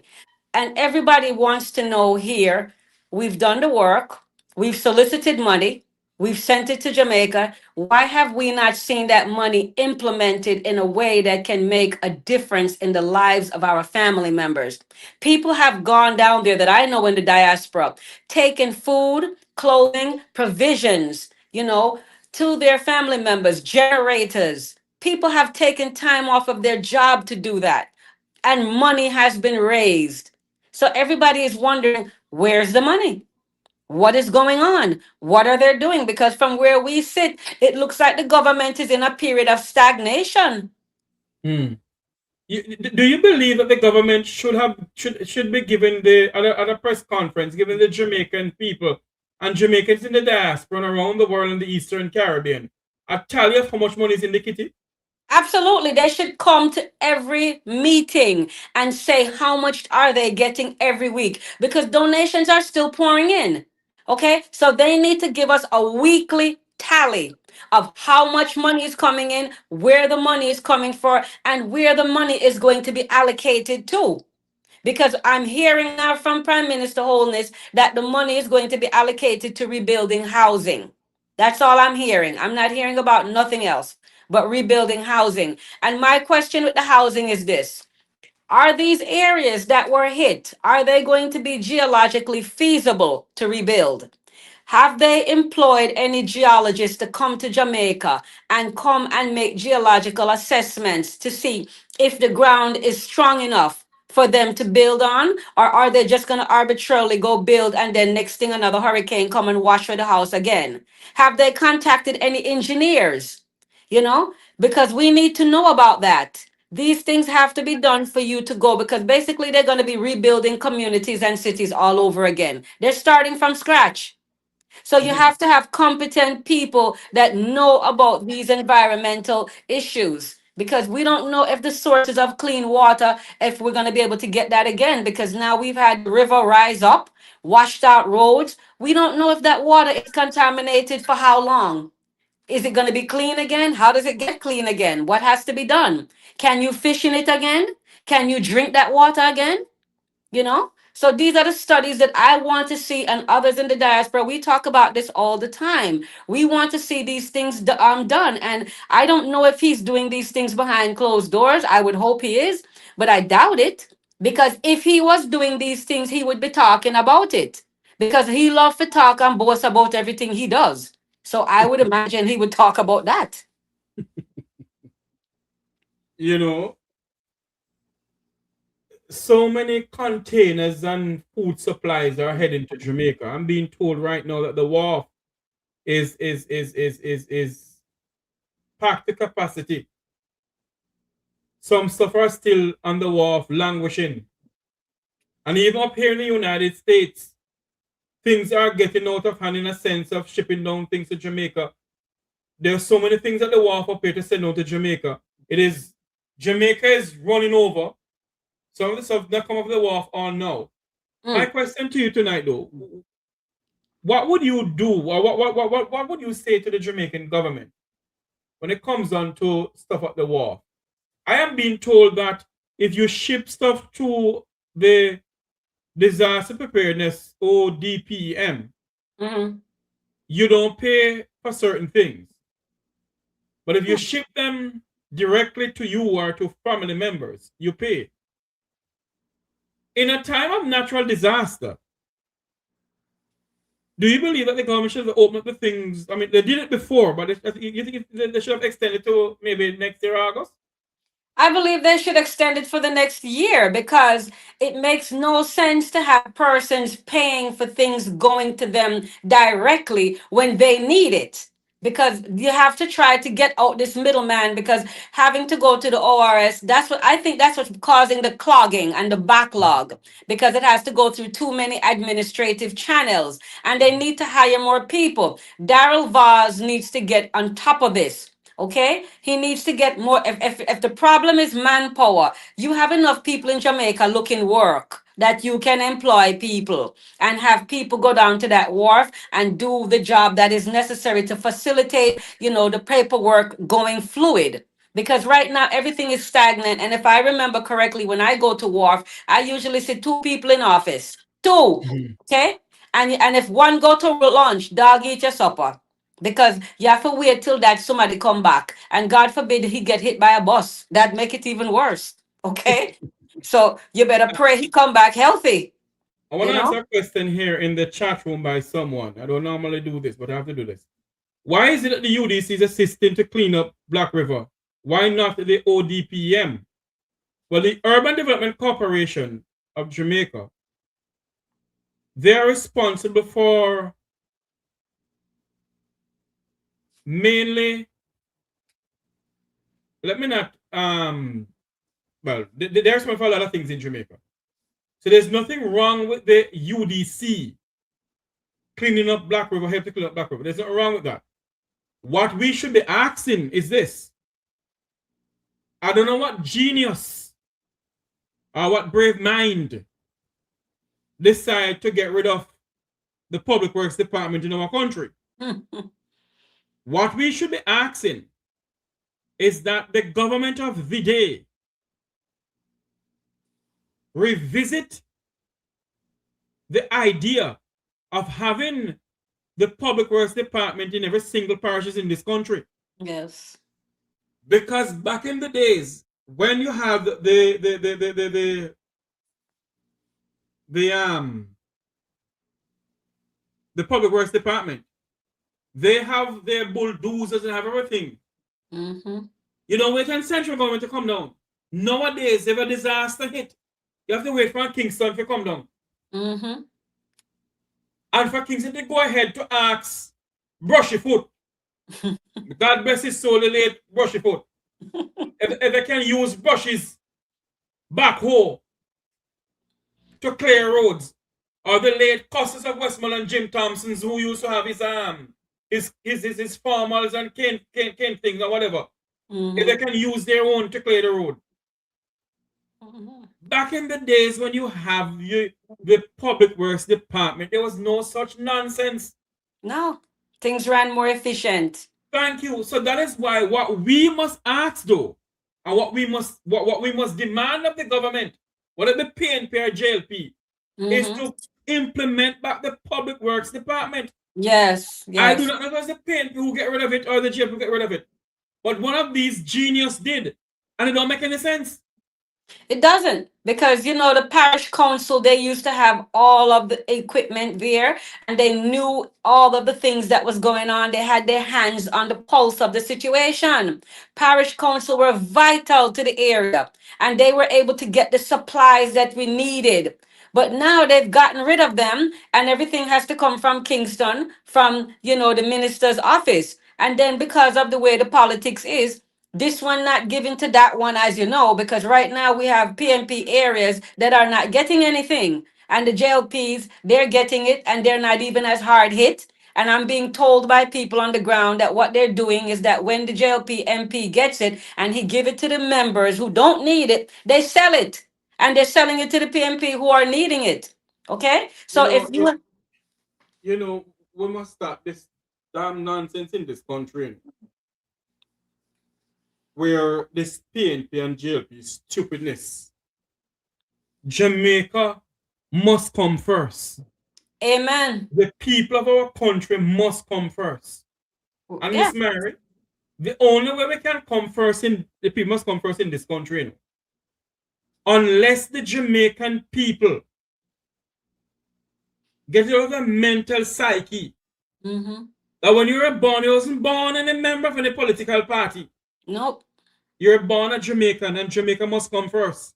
Speaker 3: And everybody wants to know here, we've done the work, we've solicited money, we've sent it to Jamaica. Why have we not seen that money implemented in a way that can make a difference in the lives of our family members? People have gone down there that I know in the diaspora, taken food, clothing, provisions, to their family members, generators. People have taken time off of their job to do that, and money has been raised. So everybody is wondering, where's the money? What is going on? What are they doing? Because from where we sit, it looks like the government is in a period of stagnation.
Speaker 2: Hmm. Do you believe that the government should be giving at a press conference, giving the Jamaican people and Jamaicans in the diaspora and around the world in the Eastern Caribbean a tally of how much money is in the kitty?
Speaker 3: Absolutely. They should come to every meeting and say how much are they getting every week because donations are still pouring in. Okay? So they need to give us a weekly tally of how much money is coming in, where the money is coming for, and where the money is going to be allocated to. Because I'm hearing now from Prime Minister Holness that the money is going to be allocated to rebuilding housing. That's all I'm hearing. I'm not hearing about nothing else but rebuilding housing. And my question with the housing is this. Are these areas that were hit, are they going to be geologically feasible to rebuild? Have they employed any geologists to come to Jamaica and come and make geological assessments to see if the ground is strong enough for them to build on? Or are they just going to arbitrarily go build and then next thing another hurricane come and wash away the house again? Have they contacted any engineers? You know, because we need to know about that. These things have to be done for you to go because basically they're going to be rebuilding communities and cities all over again. They're starting from scratch. So you have to have competent people that know about these environmental issues because we don't know if the sources of clean water, if we're going to be able to get that again, because now we've had the river rise up, washed out roads. We don't know if that water is contaminated for how long. Is it going to be clean again? How does it get clean again? What has to be done? Can you fish in it again? Can you drink that water again? You know? So these are the studies that I want to see, and others in the diaspora. We talk about this all the time. We want to see these things done. And I don't know if he's doing these things behind closed doors. I would hope he is, but I doubt it. Because if he was doing these things, he would be talking about it. Because he loves to talk and boast about everything he does. So I would imagine he would talk about that.
Speaker 2: You know, so many containers and food supplies are heading to Jamaica. I'm being told right now that the wharf is packed to capacity. Some stuff are still on the wharf languishing. And even up here in the United States, things are getting out of hand in a sense of shipping down things to Jamaica. There are so many things at the wharf up here to send out to Jamaica. Jamaica is running over. Some of the stuff that come off the wharf on now. My question to you tonight, though, what would you do, or what would you say to the Jamaican government when it comes on to stuff at the wharf? I am being told that if you ship stuff to the disaster preparedness or DPEM, you don't pay for certain things. But if you ship them directly to you or to family members, you pay. In a time of natural disaster, do you believe that the government should have opened up the things? I mean, they did it before, but you think they should have extended to maybe next year, August?
Speaker 3: I believe they should extend it for the next year because it makes no sense to have persons paying for things going to them directly when they need it. Because you have to try to get out this middleman because having to go to the ORS, that's what I think that's what's causing the clogging and the backlog because it has to go through too many administrative channels and they need to hire more people. Daryl Vaz needs to get on top of this. Okay, he needs to get more. If the problem is manpower, you have enough people in Jamaica looking work that you can employ people and have people go down to that wharf and do the job that is necessary to facilitate, the paperwork going fluid. Because right now everything is stagnant. And if I remember correctly, when I go to wharf, I usually see two people in office. Two. Okay. And if one go to lunch, dog eat your supper because you have to wait till that somebody come back and god forbid he get hit by a bus that make it even worse. Okay. So you better pray he come back healthy.
Speaker 2: I want to answer a question here in the chat room by someone. I don't normally do this, but I have to do this. Why is it that the UDC is assisting to clean up Black River? Why not the ODPM? Well, the Urban Development Corporation of Jamaica, they are responsible for mainly, they're responsible for a lot of things in Jamaica. So there's nothing wrong with the UDC cleaning up Black River, help to clean up Black River. There's nothing wrong with that. What we should be asking is this. I don't know what genius or what brave mind decide to get rid of the Public Works Department in our country. What we should be asking is that the government of the day revisit the idea of having the Public Works Department in every single parish in this country.
Speaker 3: Yes.
Speaker 2: Because back in the days, when you have the public works department, they have their bulldozers and have everything.
Speaker 3: Mm-hmm.
Speaker 2: You don't wait on central government to come down. Nowadays, if a disaster hit, you have to wait for Kingston to come down.
Speaker 3: Mm-hmm.
Speaker 2: And for Kingston to go ahead to ask Brushy Foot, God bless his soul, the late Brushy Foot, if they can use brushes backhoe to clear roads, or the late Cusses of Westmoreland Jim Thompsons, who used to have his farmers and cane things or whatever, if they can use their own to clear the road. Back in the days when you have the public works department, there was no such nonsense.
Speaker 3: No, things ran more efficient.
Speaker 2: Thank you. So that is why what we must ask, though, and what we must demand of the government, whether the PNP or JLP, is to implement back the public works department.
Speaker 3: Yes, yes.
Speaker 2: I do not know if it was the PNP who get rid of it or the JLP who get rid of it, but one of these genius did, and it don't make any sense.
Speaker 3: It doesn't, because you know the parish council, they used to have all of the equipment there, and they knew all of the things that was going on. They had their hands on the pulse of the situation. Parish council were vital to the area, and they were able to get the supplies that we needed. But now they've gotten rid of them, and everything has to come from Kingston, from the minister's office. And then because of the way the politics is, this one not given to that one, as you know, because right now we have PNP areas that are not getting anything. And the JLPs, they're getting it and they're not even as hard hit. And I'm being told by people on the ground that what they're doing is that when the JLP MP gets it and he give it to the members who don't need it, they sell it. And they're selling it to the PNP who are needing it. Okay? So if
Speaker 2: we must stop this damn nonsense in this country, where this PNP and JLP stupidness. Jamaica must come first.
Speaker 3: Amen.
Speaker 2: The people of our country must come first. And Miss Mary, the only way we can come first the people must come first in this country, unless the Jamaican people get out of the mental psyche that when you were born, you wasn't born and a member of any political party.
Speaker 3: Nope.
Speaker 2: You're born a Jamaican, and Jamaica must come first.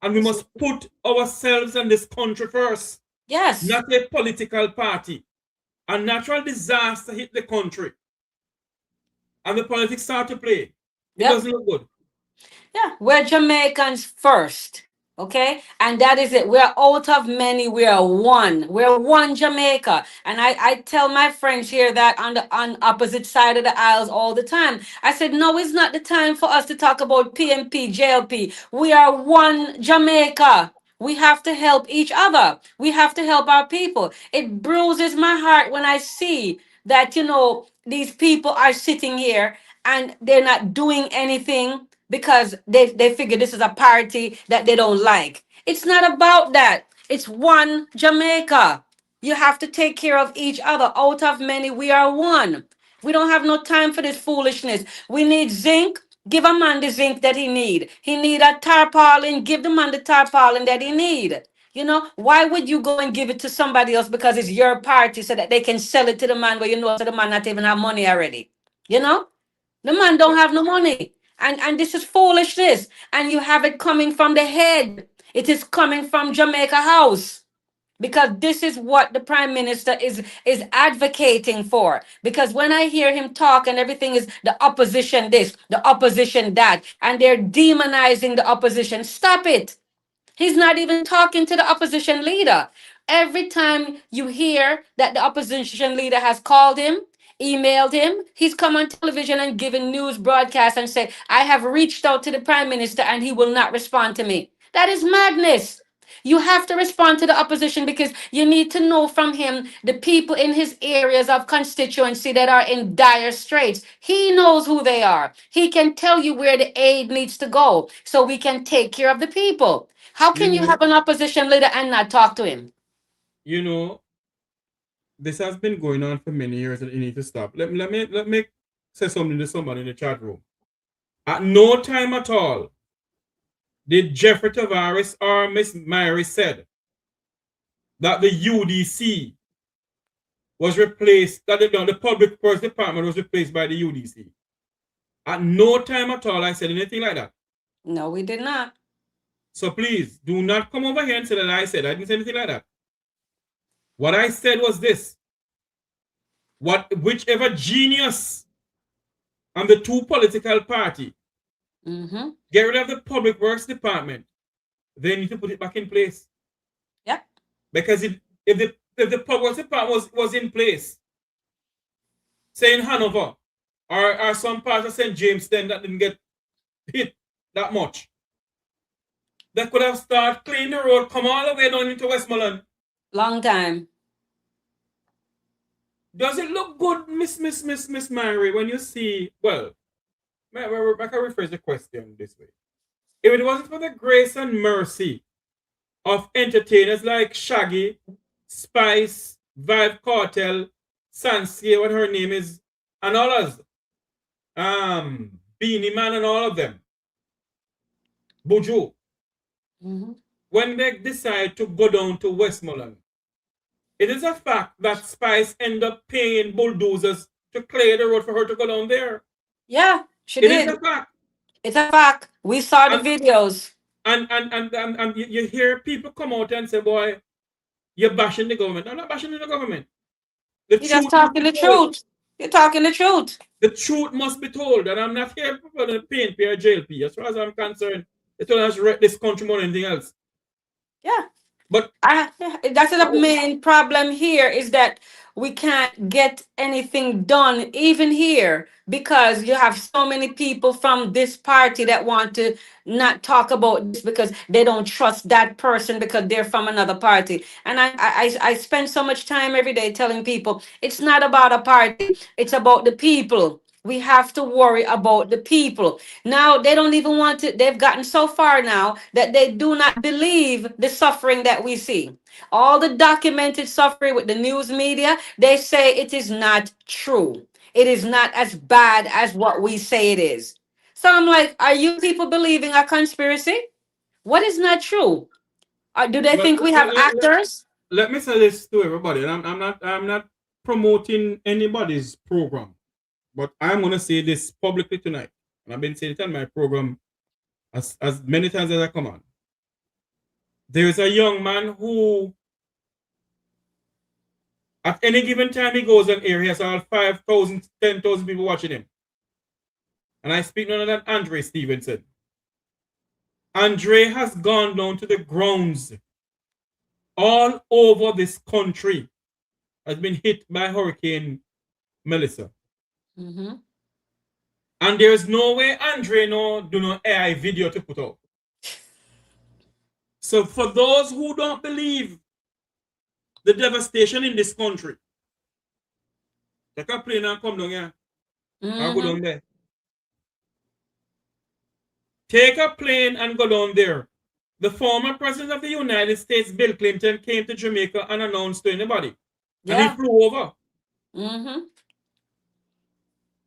Speaker 2: And we must put ourselves and this country first.
Speaker 3: Yes.
Speaker 2: Not a political party. A natural disaster hit the country, and the politics start to play. It doesn't look good.
Speaker 3: Yeah, we're Jamaicans first. Okay, and that is it. We're out of many. We are one. We're one Jamaica. And I tell my friends here that on opposite side of the aisles all the time. I said, no, it's not the time for us to talk about PNP, JLP. We are one Jamaica. We have to help each other. We have to help our people. It bruises my heart when I see that, these people are sitting here and they're not doing anything because they figure this is a party that they don't like. It's not about that. It's one Jamaica. You have to take care of each other. Out of many, we are one. We don't have no time for this foolishness. We need zinc. Give a man the zinc that he need. He need a tarpaulin. Give the man the tarpaulin that he need. Why would you go and give it to somebody else because it's your party so that they can sell it to the man where so the man not even have money already? The man don't have no money. And this is foolishness. And you have it coming from the head. It is coming from Jamaica House. Because this is what the prime minister is advocating for. Because when I hear him talk and everything is the opposition this, the opposition that, and they're demonizing the opposition, stop it. He's not even talking to the opposition leader. Every time you hear that the opposition leader has called him, emailed him, he's come on television and given news broadcasts and said, I have reached out to the prime minister and he will not respond to me. That is madness. You have to respond to the opposition because you need to know from him the people in his areas of constituency that are in dire straits. He knows who they are. He can tell you where the aid needs to go so we can take care of the people. How can you have an opposition leader and not talk to him?
Speaker 2: This has been going on for many years and it needs to stop. Let me say something to somebody in the chat room. At no time at all did Jeffrey Tavares or Miss Mary said that the UDC was replaced, that the Public Works Department was replaced by the UDC. At no time at all I said anything like that.
Speaker 3: No, we did not.
Speaker 2: So please, do not come over here and say that I said. I didn't say anything like that. What I said was this. Whichever genius and the two political party get rid of the Public Works Department, they need to put it back in place.
Speaker 3: Yep.
Speaker 2: Because if the Public Works Department was in place, say in Hanover, or some part of St. James then that didn't get hit that much, they could have started cleaning the road, come all the way down into Westmoreland.
Speaker 3: Long time.
Speaker 2: Does it look good, Miss Mary, when you see, well, I can rephrase the question this way. If it wasn't for the grace and mercy of entertainers like Shaggy, Spice, Vibe Cartel, Sansky, what her name is, and all others, Beanie Man and all of them, Buju, when they decide to go down to Westmoreland, it is a fact that Spice ended up paying bulldozers to clear the road for her to go down there.
Speaker 3: Yeah, she did.
Speaker 2: It is a fact.
Speaker 3: It's a fact. We saw the videos.
Speaker 2: And you hear people come out and say, boy, you're bashing the government. I'm not bashing the government.
Speaker 3: You're just talking the truth. You're talking the truth.
Speaker 2: The truth must be told. And I'm not here for the PNP or JLP. As far as I'm concerned, it's all has wrecked this country more than anything else.
Speaker 3: Yeah.
Speaker 2: But
Speaker 3: that's the main problem here, is that we can't get anything done even here, because you have so many people from this party that want to not talk about this because they don't trust that person because they're from another party. And I spend so much time every day telling people it's not about a party, it's about the people. We have to worry about the people. Now, they don't even want to, they've gotten so far now that they do not believe the suffering that we see. All the documented suffering with the news media, they say it is not true. It is not as bad as what we say it is. So I'm like, are you people believing a conspiracy? What is not true? Do they think we have actors?
Speaker 2: Let me say this to everybody, and I'm not promoting anybody's program. But I'm going to say this publicly tonight. And I've been saying it on my program as many times as I come on. There's a young man who, at any given time he goes on air, he has all 5,000, 10,000 people watching him. And I speak none of that Andre Stevenson. Andre has gone down to the grounds all over this country, has been hit by Hurricane Melissa. And there's no way Andre do no AI video to put out. So for those who don't believe the devastation in this country, take a plane and come down here. Or go down there. Take a plane and go down there. The former president of the United States, Bill Clinton, came to Jamaica and announced to anybody. Yeah. And he flew over.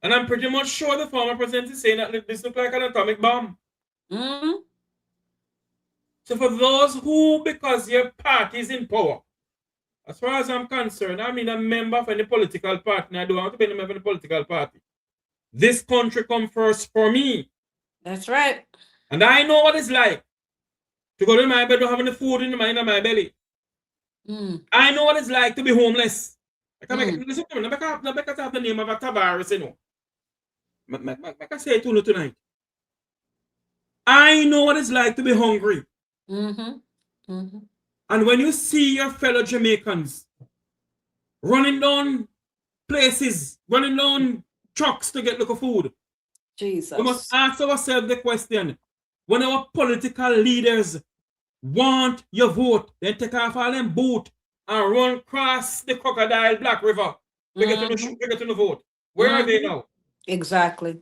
Speaker 2: And I'm pretty much sure the former president is saying that this looks like an atomic bomb. So for those who, because your party is in power, as far as I'm concerned, I'm a member of any political party, and I don't want to be a member of any political party. This country comes first for me.
Speaker 3: That's right.
Speaker 2: And I know what it's like to go to my bed without having the food in my belly. I know what it's like to be homeless. Listen to me, not because I have the name of a Tavares, you know. I say it to you tonight. I know what it's like to be hungry. And when you see your fellow Jamaicans running down places, running down trucks to get local food,
Speaker 3: Jesus,
Speaker 2: we must ask ourselves the question: when our political leaders want your vote, then take off all them boot and run across the Crocodile Black River to get to the vote. Where are they now?
Speaker 3: Exactly.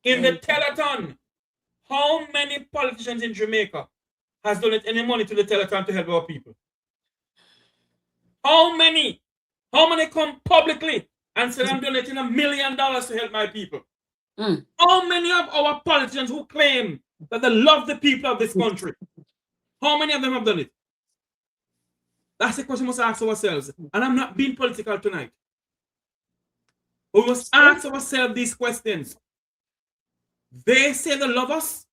Speaker 2: In the telethon, how many politicians in Jamaica has donated any money to the telethon to help our people? How many? How many come publicly and say I'm donating $1 million to help my people? How many of our politicians who claim that they love the people of this country, how many of them have done it? That's the question we must ask ourselves. And I'm not being political tonight. But we must ask ourselves these questions. They say they love us,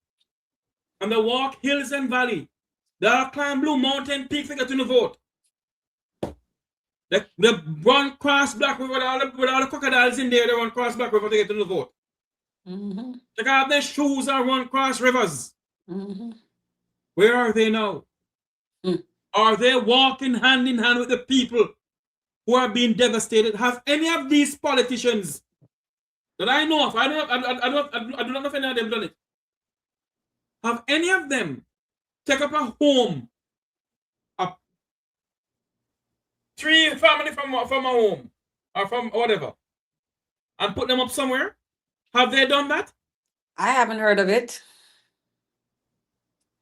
Speaker 2: and they walk hills and valley. They climb Blue Mountain peaks to get in the vote. They run cross Black River with all the crocodiles in there. They run cross Black River to get in the vote. Take off their shoes and run cross rivers. Where are they now? Are they walking hand in hand with the people who are being devastated? Have any of these politicians that I know of, I do not know if any of them done it. Have any of them take up a home, a 3 family from a home or from whatever, and put them up somewhere? Have they done that?
Speaker 3: I haven't heard of it.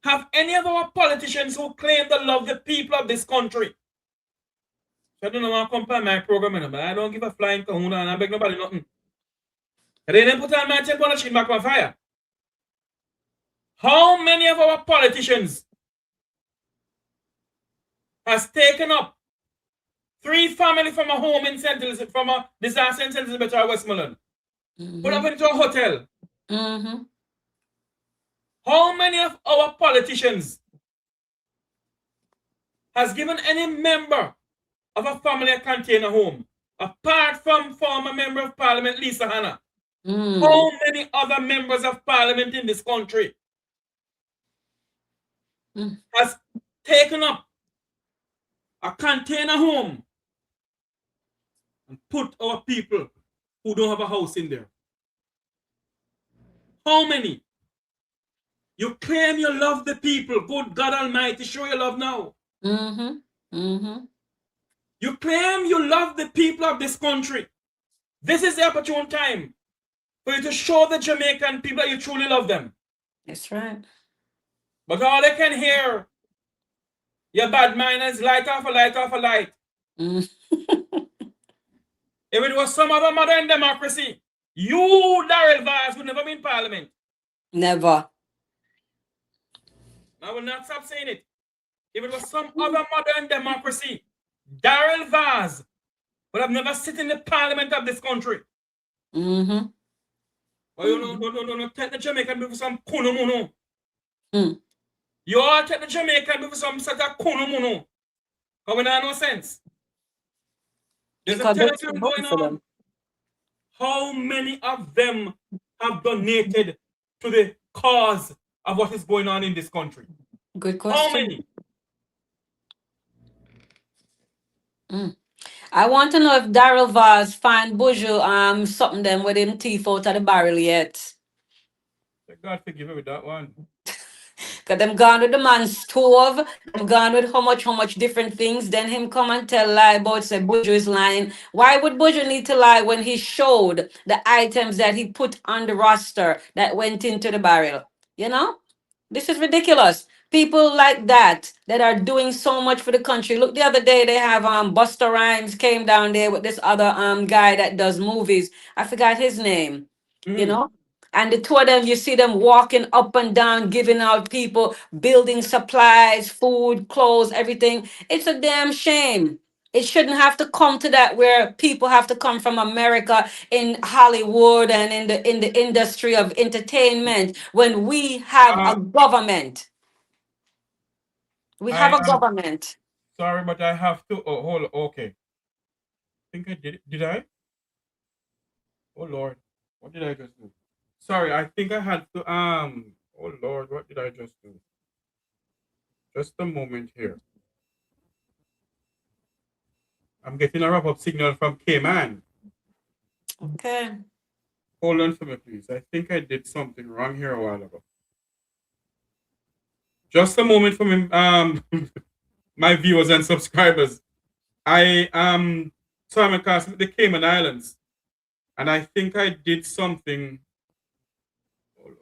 Speaker 2: Have any of our politicians who claim to love the people of this country? I don't know how to compare my program, but I don't give a flying kahuna and I beg nobody nothing. And they didn't put on my 10 sheet back on fire. How many of our politicians has taken up 3 family from a home in St. Elizabeth, from a disaster in St. Elizabeth or Westmoreland, put up into a hotel? How many of our politicians has given any member of a family a container home, apart from former member of parliament Lisa Hanna? How many other members of parliament in this country has taken up a container home and put our people who don't have a house in there? How many? You claim you love the people. Good God Almighty, show your love now. You claim you love the people of this country. This is the opportune time for you to show the Jamaican people that you truly love them.
Speaker 3: That's right.
Speaker 2: But all they can hear, your bad manners, light off a light off a light. If it was some other modern democracy, you, Daryl Vaz, would never be in parliament.
Speaker 3: Never.
Speaker 2: I will not stop saying it. If it was some other modern democracy, Daryl Vaz would have never sit in the parliament of this country. Or you take the Jamaican people for some kuno muno. You all take the Jamaican people for some sort of kuno muno. Because we don't have no sense. There's a television going on. How many of them have donated to the cause of what is going on in this country?
Speaker 3: Good question.
Speaker 2: How many?
Speaker 3: I want to know if Daryl Vaz find Buju something them with him teeth out of the barrel yet.
Speaker 2: God forgive me with that one.
Speaker 3: Cause them gone with the man's stove, them gone with how much different things. Then him come and tell lie about say Buju is lying. Why would Buju need to lie when he showed the items that he put on the roster that went into the barrel? You know, this is ridiculous. People like that are doing so much for the country. Look, the other day they have Busta Rhymes came down there with this other guy that does movies. I forgot his name. You know. And the two of them, you see them walking up and down, giving out people, building supplies, food, clothes, everything. It's a damn shame. It shouldn't have to come to that where people have to come from America in Hollywood and in the industry of entertainment when we have a government. We have a government.
Speaker 2: Sorry, but I have to. Oh, hold on. Okay. I think I did it. Did I? Oh Lord, what did I just do? Sorry, I think I had to. Oh Lord, what did I just do? Just a moment here. I'm getting a wrap-up signal from Cayman.
Speaker 3: Okay.
Speaker 2: Hold on for me, please. I think I did something wrong here a while ago. Just a moment for me, my viewers and subscribers. I am simulcast with the Cayman Islands, and I think I did something. Oh Lord.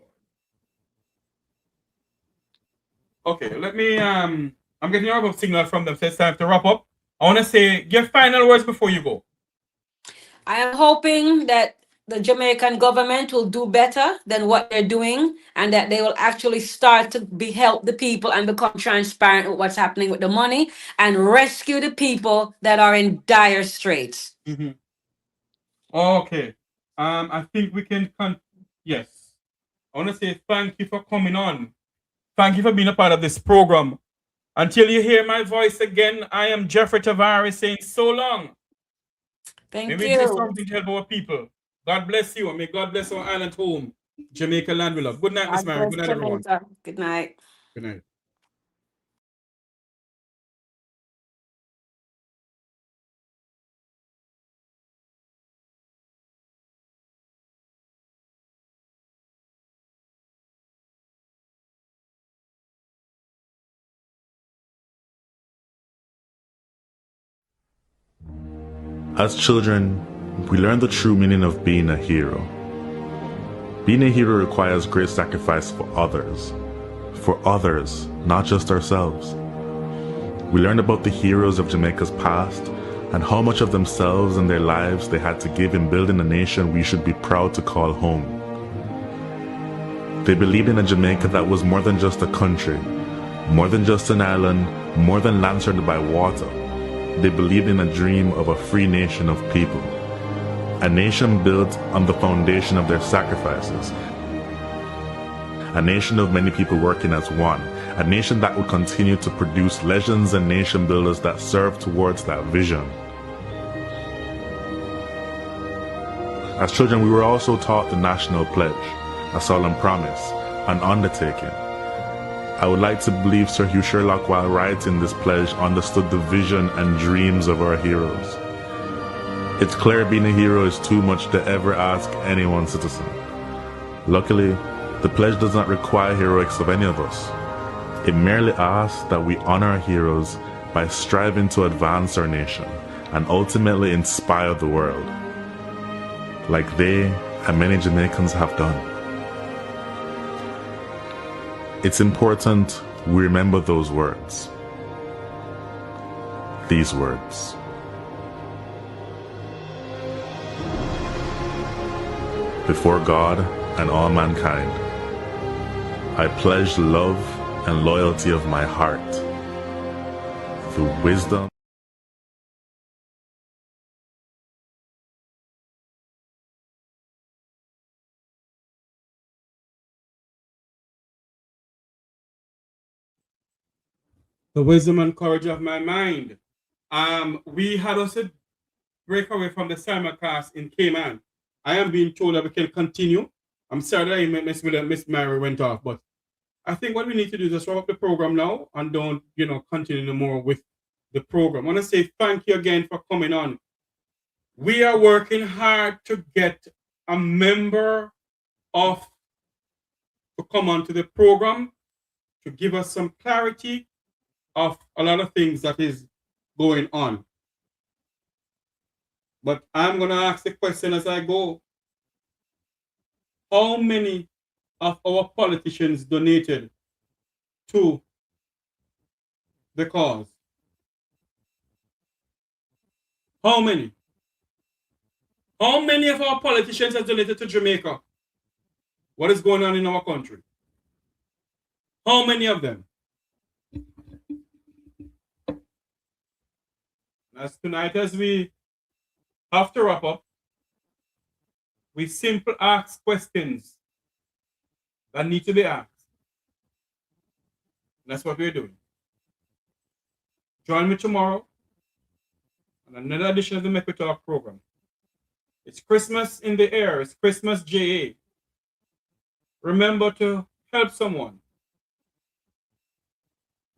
Speaker 2: Okay, let me. I'm getting a wrap-up signal from them, so it's time to wrap up. I want to say your final words before you go.
Speaker 3: I am hoping that the Jamaican government will do better than what they're doing, and that they will actually start to be help the people and become transparent with what's happening with the money and rescue the people that are in dire straits.
Speaker 2: Mhm. Okay. I think we can yes. I want to say thank you for coming on. Thank you for being a part of this program. Until you hear my voice again, I am Jeffrey Tavares saying so long. May
Speaker 3: Thank
Speaker 2: we do
Speaker 3: you.
Speaker 2: something to help our people. God bless you, and may God bless our island home, Jamaica land we love. Good night, Miss
Speaker 3: God
Speaker 2: Mary.
Speaker 3: bless
Speaker 2: Good night, everyone.
Speaker 3: Jamaica. Good night.
Speaker 2: Good night.
Speaker 1: As children, we learn the true meaning of being a hero. Being a hero requires great sacrifice for others, not just ourselves. We learn about the heroes of Jamaica's past and how much of themselves and their lives they had to give in building a nation we should be proud to call home. They believed in a Jamaica that was more than just a country, more than just an island, more than land surrounded by water. They believed in a dream of a free nation of people, a nation built on the foundation of their sacrifices, a nation of many people working as one, a nation that would continue to produce legends and nation builders that serve towards that vision. As children, we were also taught the national pledge, a solemn promise, an undertaking. I would like to believe Sir Hugh Sherlock, while writing this pledge, understood the vision and dreams of our heroes. It's clear being a hero is too much to ever ask any one citizen. Luckily, the pledge does not require heroics of any of us. It merely asks that we honor our heroes by striving to advance our nation and ultimately inspire the world, like they and many Jamaicans have done. It's important we remember those words. These words. Before God and all mankind, I pledge the love and loyalty of my heart, the wisdom
Speaker 2: The wisdom and courage of my mind. We had us a break away from the simulcast in Cayman. I am being told that we can continue. I'm sorry that Miss Mary went off, but I think what we need to do is just wrap up the program now and don't, continue no more with the program. I want to say thank you again for coming on. We are working hard to get a member to come onto the program to give us some clarity of a lot of things that is going on. But I'm going to ask the question as I go. How many of our politicians donated to the cause? How many? How many of our politicians have donated to Jamaica? What is going on in our country? How many of them? As tonight, as we have to wrap up, we simply ask questions that need to be asked. That's what we're doing. Join me tomorrow on another edition of the Mek Wi Talk program. It's Christmas in the air. It's Christmas JA. Remember to help someone.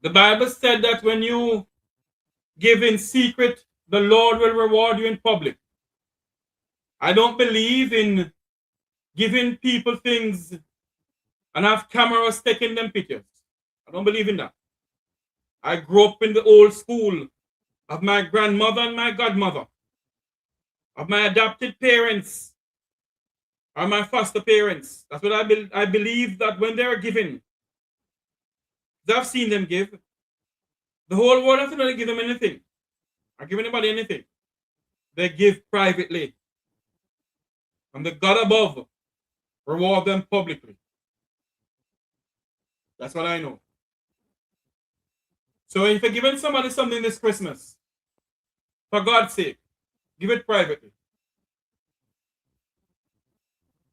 Speaker 2: The Bible said that when you give in secret, the Lord will reward you in public. I don't believe in giving people things and have cameras taking them pictures. I don't believe in that. I grew up in the old school of my grandmother and my godmother, of my adopted parents or my foster parents. That's what I believe, that when they're giving, I've seen them give. The whole world has not give them anything. Or give anybody anything. They give privately. And the God above reward them publicly. That's what I know. So if you're giving somebody something this Christmas, for God's sake, give it privately.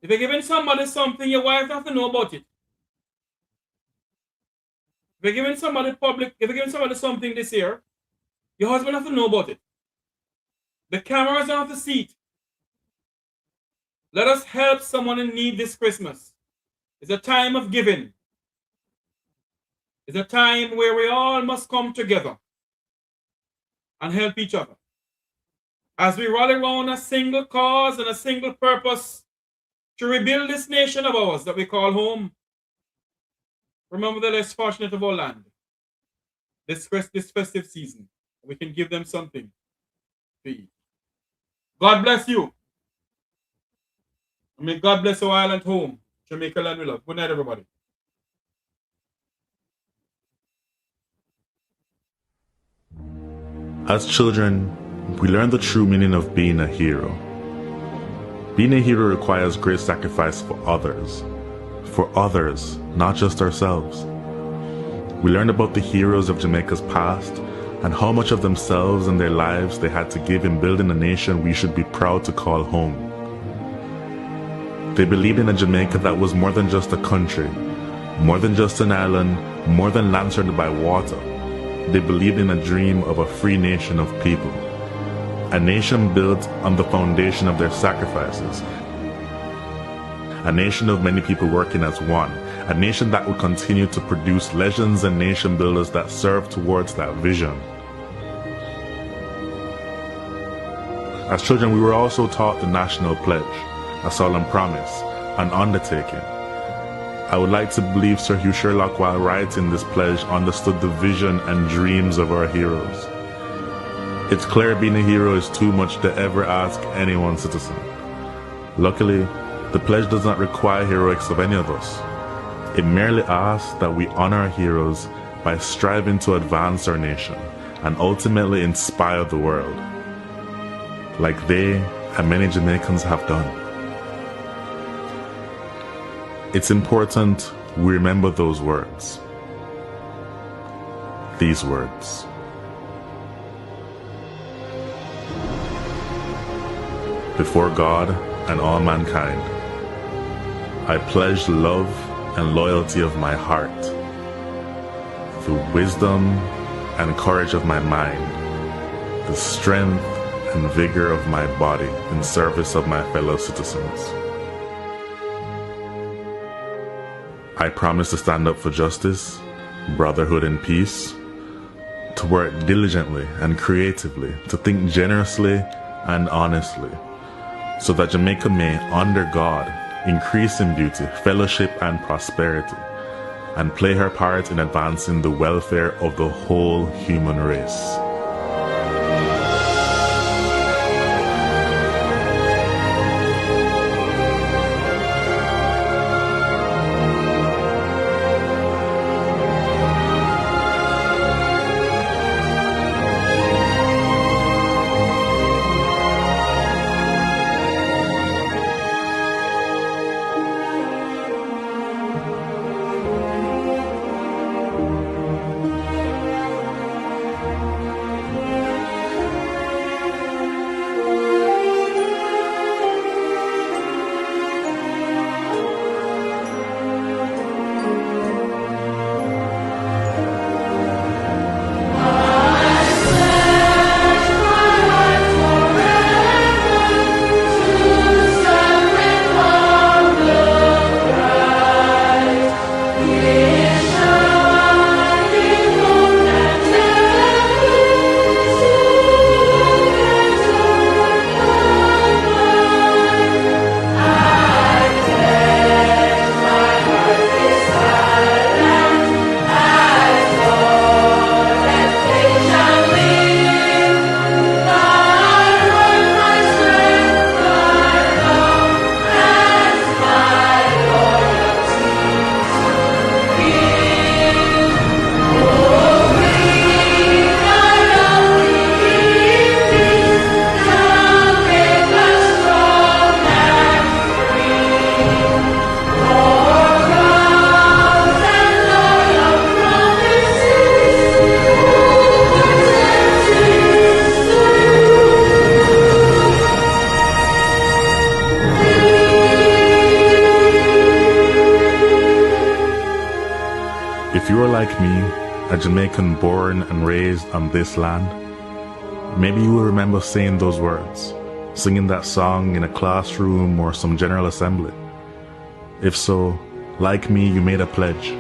Speaker 2: If you're giving somebody something, your wife has to know about it. If you're giving somebody something this year, your husband has to know about it. The cameras don't have to see it. Let us help someone in need this Christmas. It's a time of giving. It's a time where we all must come together and help each other. As we rally around a single cause and a single purpose to rebuild this nation of ours that we call home. Remember the less fortunate of our land. This festive season, we can give them something to eat. God bless you. And may God bless our island home, Jamaica land we love. Good night, everybody.
Speaker 1: As children, we learn the true meaning of being a hero. Being a hero requires great sacrifice for others, not just ourselves. We learned about the heroes of Jamaica's past and how much of themselves and their lives they had to give in building a nation we should be proud to call home. They believed in a Jamaica that was more than just a country, more than just an island, more than land surrounded by water. They believed in a dream of a free nation of people, a nation built on the foundation of their sacrifices, a nation of many people working as one, a nation that would continue to produce legends and nation builders that serve towards that vision. As children, we were also taught the national pledge, a solemn promise, an undertaking. I would like to believe Sir Hugh Sherlock, while writing this pledge, understood the vision and dreams of our heroes. It's clear being a hero is too much to ever ask any one citizen. Luckily, the pledge does not require heroics of any of us. It merely asks that we honor our heroes by striving to advance our nation and ultimately inspire the world, like they and many Jamaicans have done. It's important we remember those words. These words. Before God and all mankind, I pledge the love and loyalty of my heart, the wisdom and courage of my mind, the strength and vigor of my body in service of my fellow citizens. I promise to stand up for justice, brotherhood, and peace, to work diligently and creatively, to think generously and honestly, so that Jamaica may, under God, increase in beauty, fellowship, and prosperity, and play her part in advancing the welfare of the whole human race. If you are like me, a Jamaican born and raised on this land, maybe you will remember saying those words, singing that song in a classroom or some general assembly. If so, like me, you made a pledge.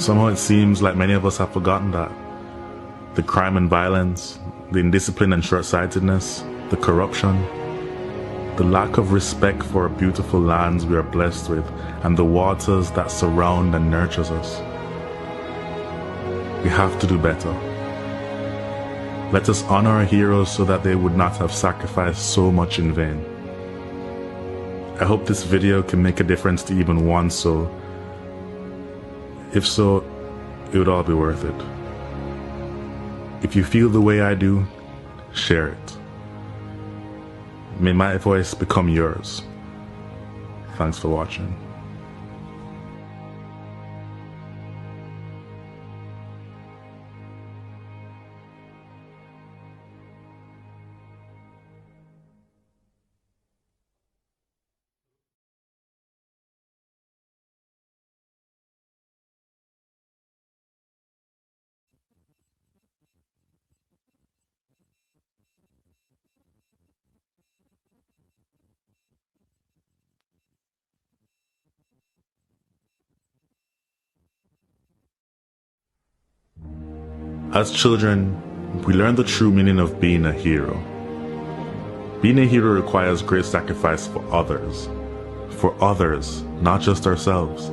Speaker 1: Somehow it seems like many of us have forgotten that. The crime and violence, the indiscipline and short-sightedness, the corruption, the lack of respect for our beautiful lands we are blessed with, and the waters that surround and nurtures us. We have to do better. Let us honor our heroes so that they would not have sacrificed so much in vain. I hope this video can make a difference to even one soul. If so, it would all be worth it. If you feel the way I do, share it. May my voice become yours. Thanks for watching. As children, we learn the true meaning of being a hero. Being a hero requires great sacrifice for others, not just ourselves.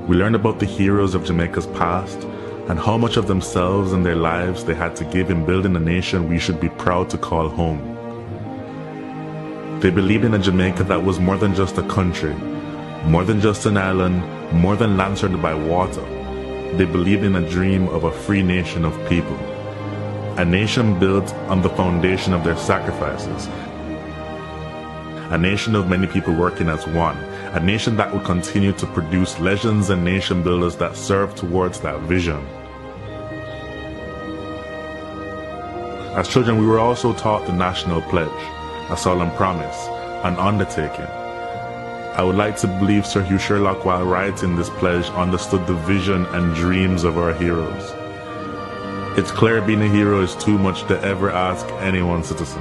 Speaker 1: We learn about the heroes of Jamaica's past and how much of themselves and their lives they had to give in building a nation we should be proud to call home. They believed in a Jamaica that was more than just a country, more than just an island, more than land surrounded by water. They believed in a dream of a free nation of people, a nation built on the foundation of their sacrifices, a nation of many people working as one, a nation that would continue to produce legends and nation builders that serve towards that vision. As children, we were also taught the national pledge, a solemn promise, an undertaking. I would like to believe Sir Hugh Sherlock, while writing this pledge, understood the vision and dreams of our heroes. It's clear being a hero is too much to ever ask any one citizen.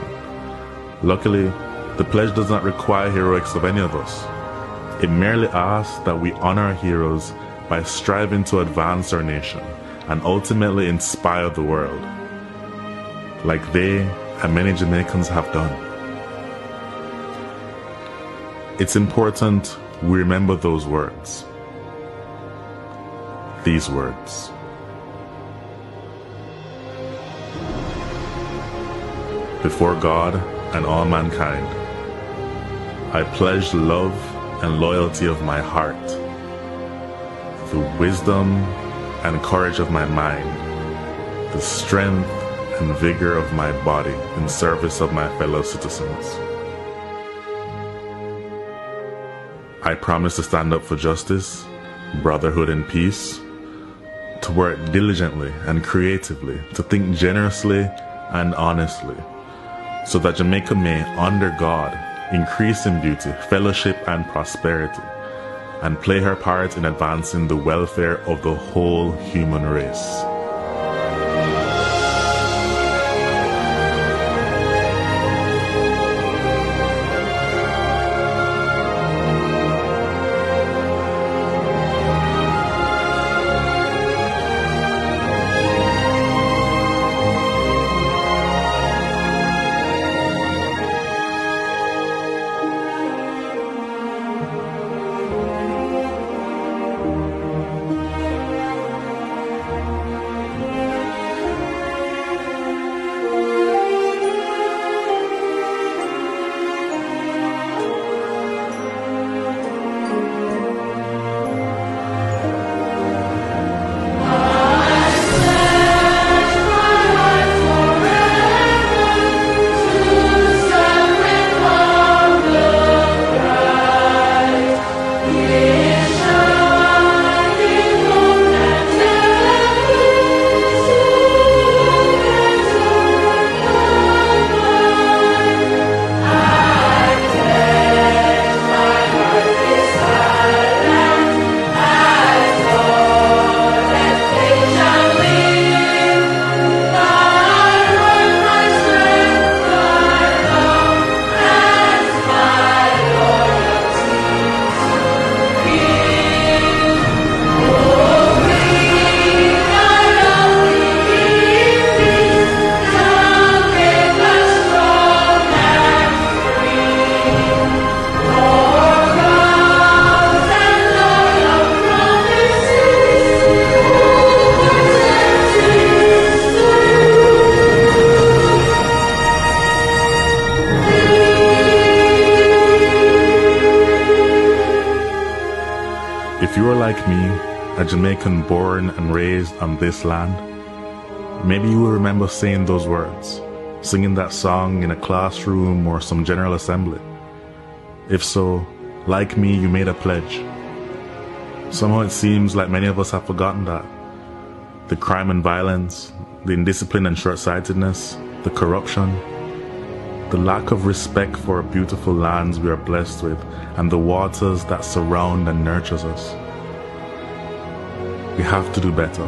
Speaker 1: Luckily, the pledge does not require heroics of any of us. It merely asks that we honor our heroes by striving to advance our nation and ultimately inspire the world, like they and many Jamaicans have done. It's important we remember those words. These words. Before God and all mankind, I pledge the love and loyalty of my heart, the wisdom and courage of my mind, the strength and vigor of my body in service of my fellow citizens. I promise to stand up for justice, brotherhood, and peace, to work diligently and creatively, to think generously and honestly, so that Jamaica may, under God, increase in beauty, fellowship, and prosperity, and play her part in advancing the welfare of the whole human race. If you are like me, a Jamaican born and raised on this land, maybe you will remember saying those words, singing that song in a classroom or some general assembly. If so, like me, you made a pledge. Somehow it seems like many of us have forgotten that. The crime and violence, the indiscipline and short-sightedness, the corruption, the lack of respect for our beautiful lands we are blessed with, and the waters that surround and nurtures us. We have to do better.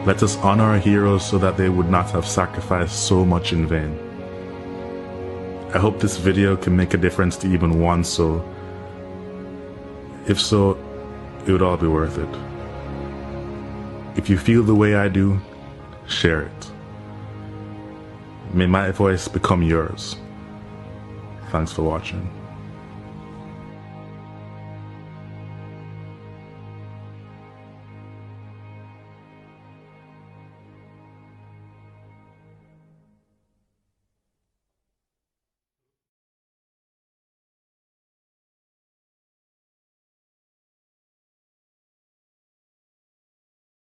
Speaker 1: Let us honor our heroes so that they would not have sacrificed so much in vain. I hope this video can make a difference to even one soul. If so, it would all be worth it. If you feel the way I do, share it. May my voice become yours. Thanks for watching.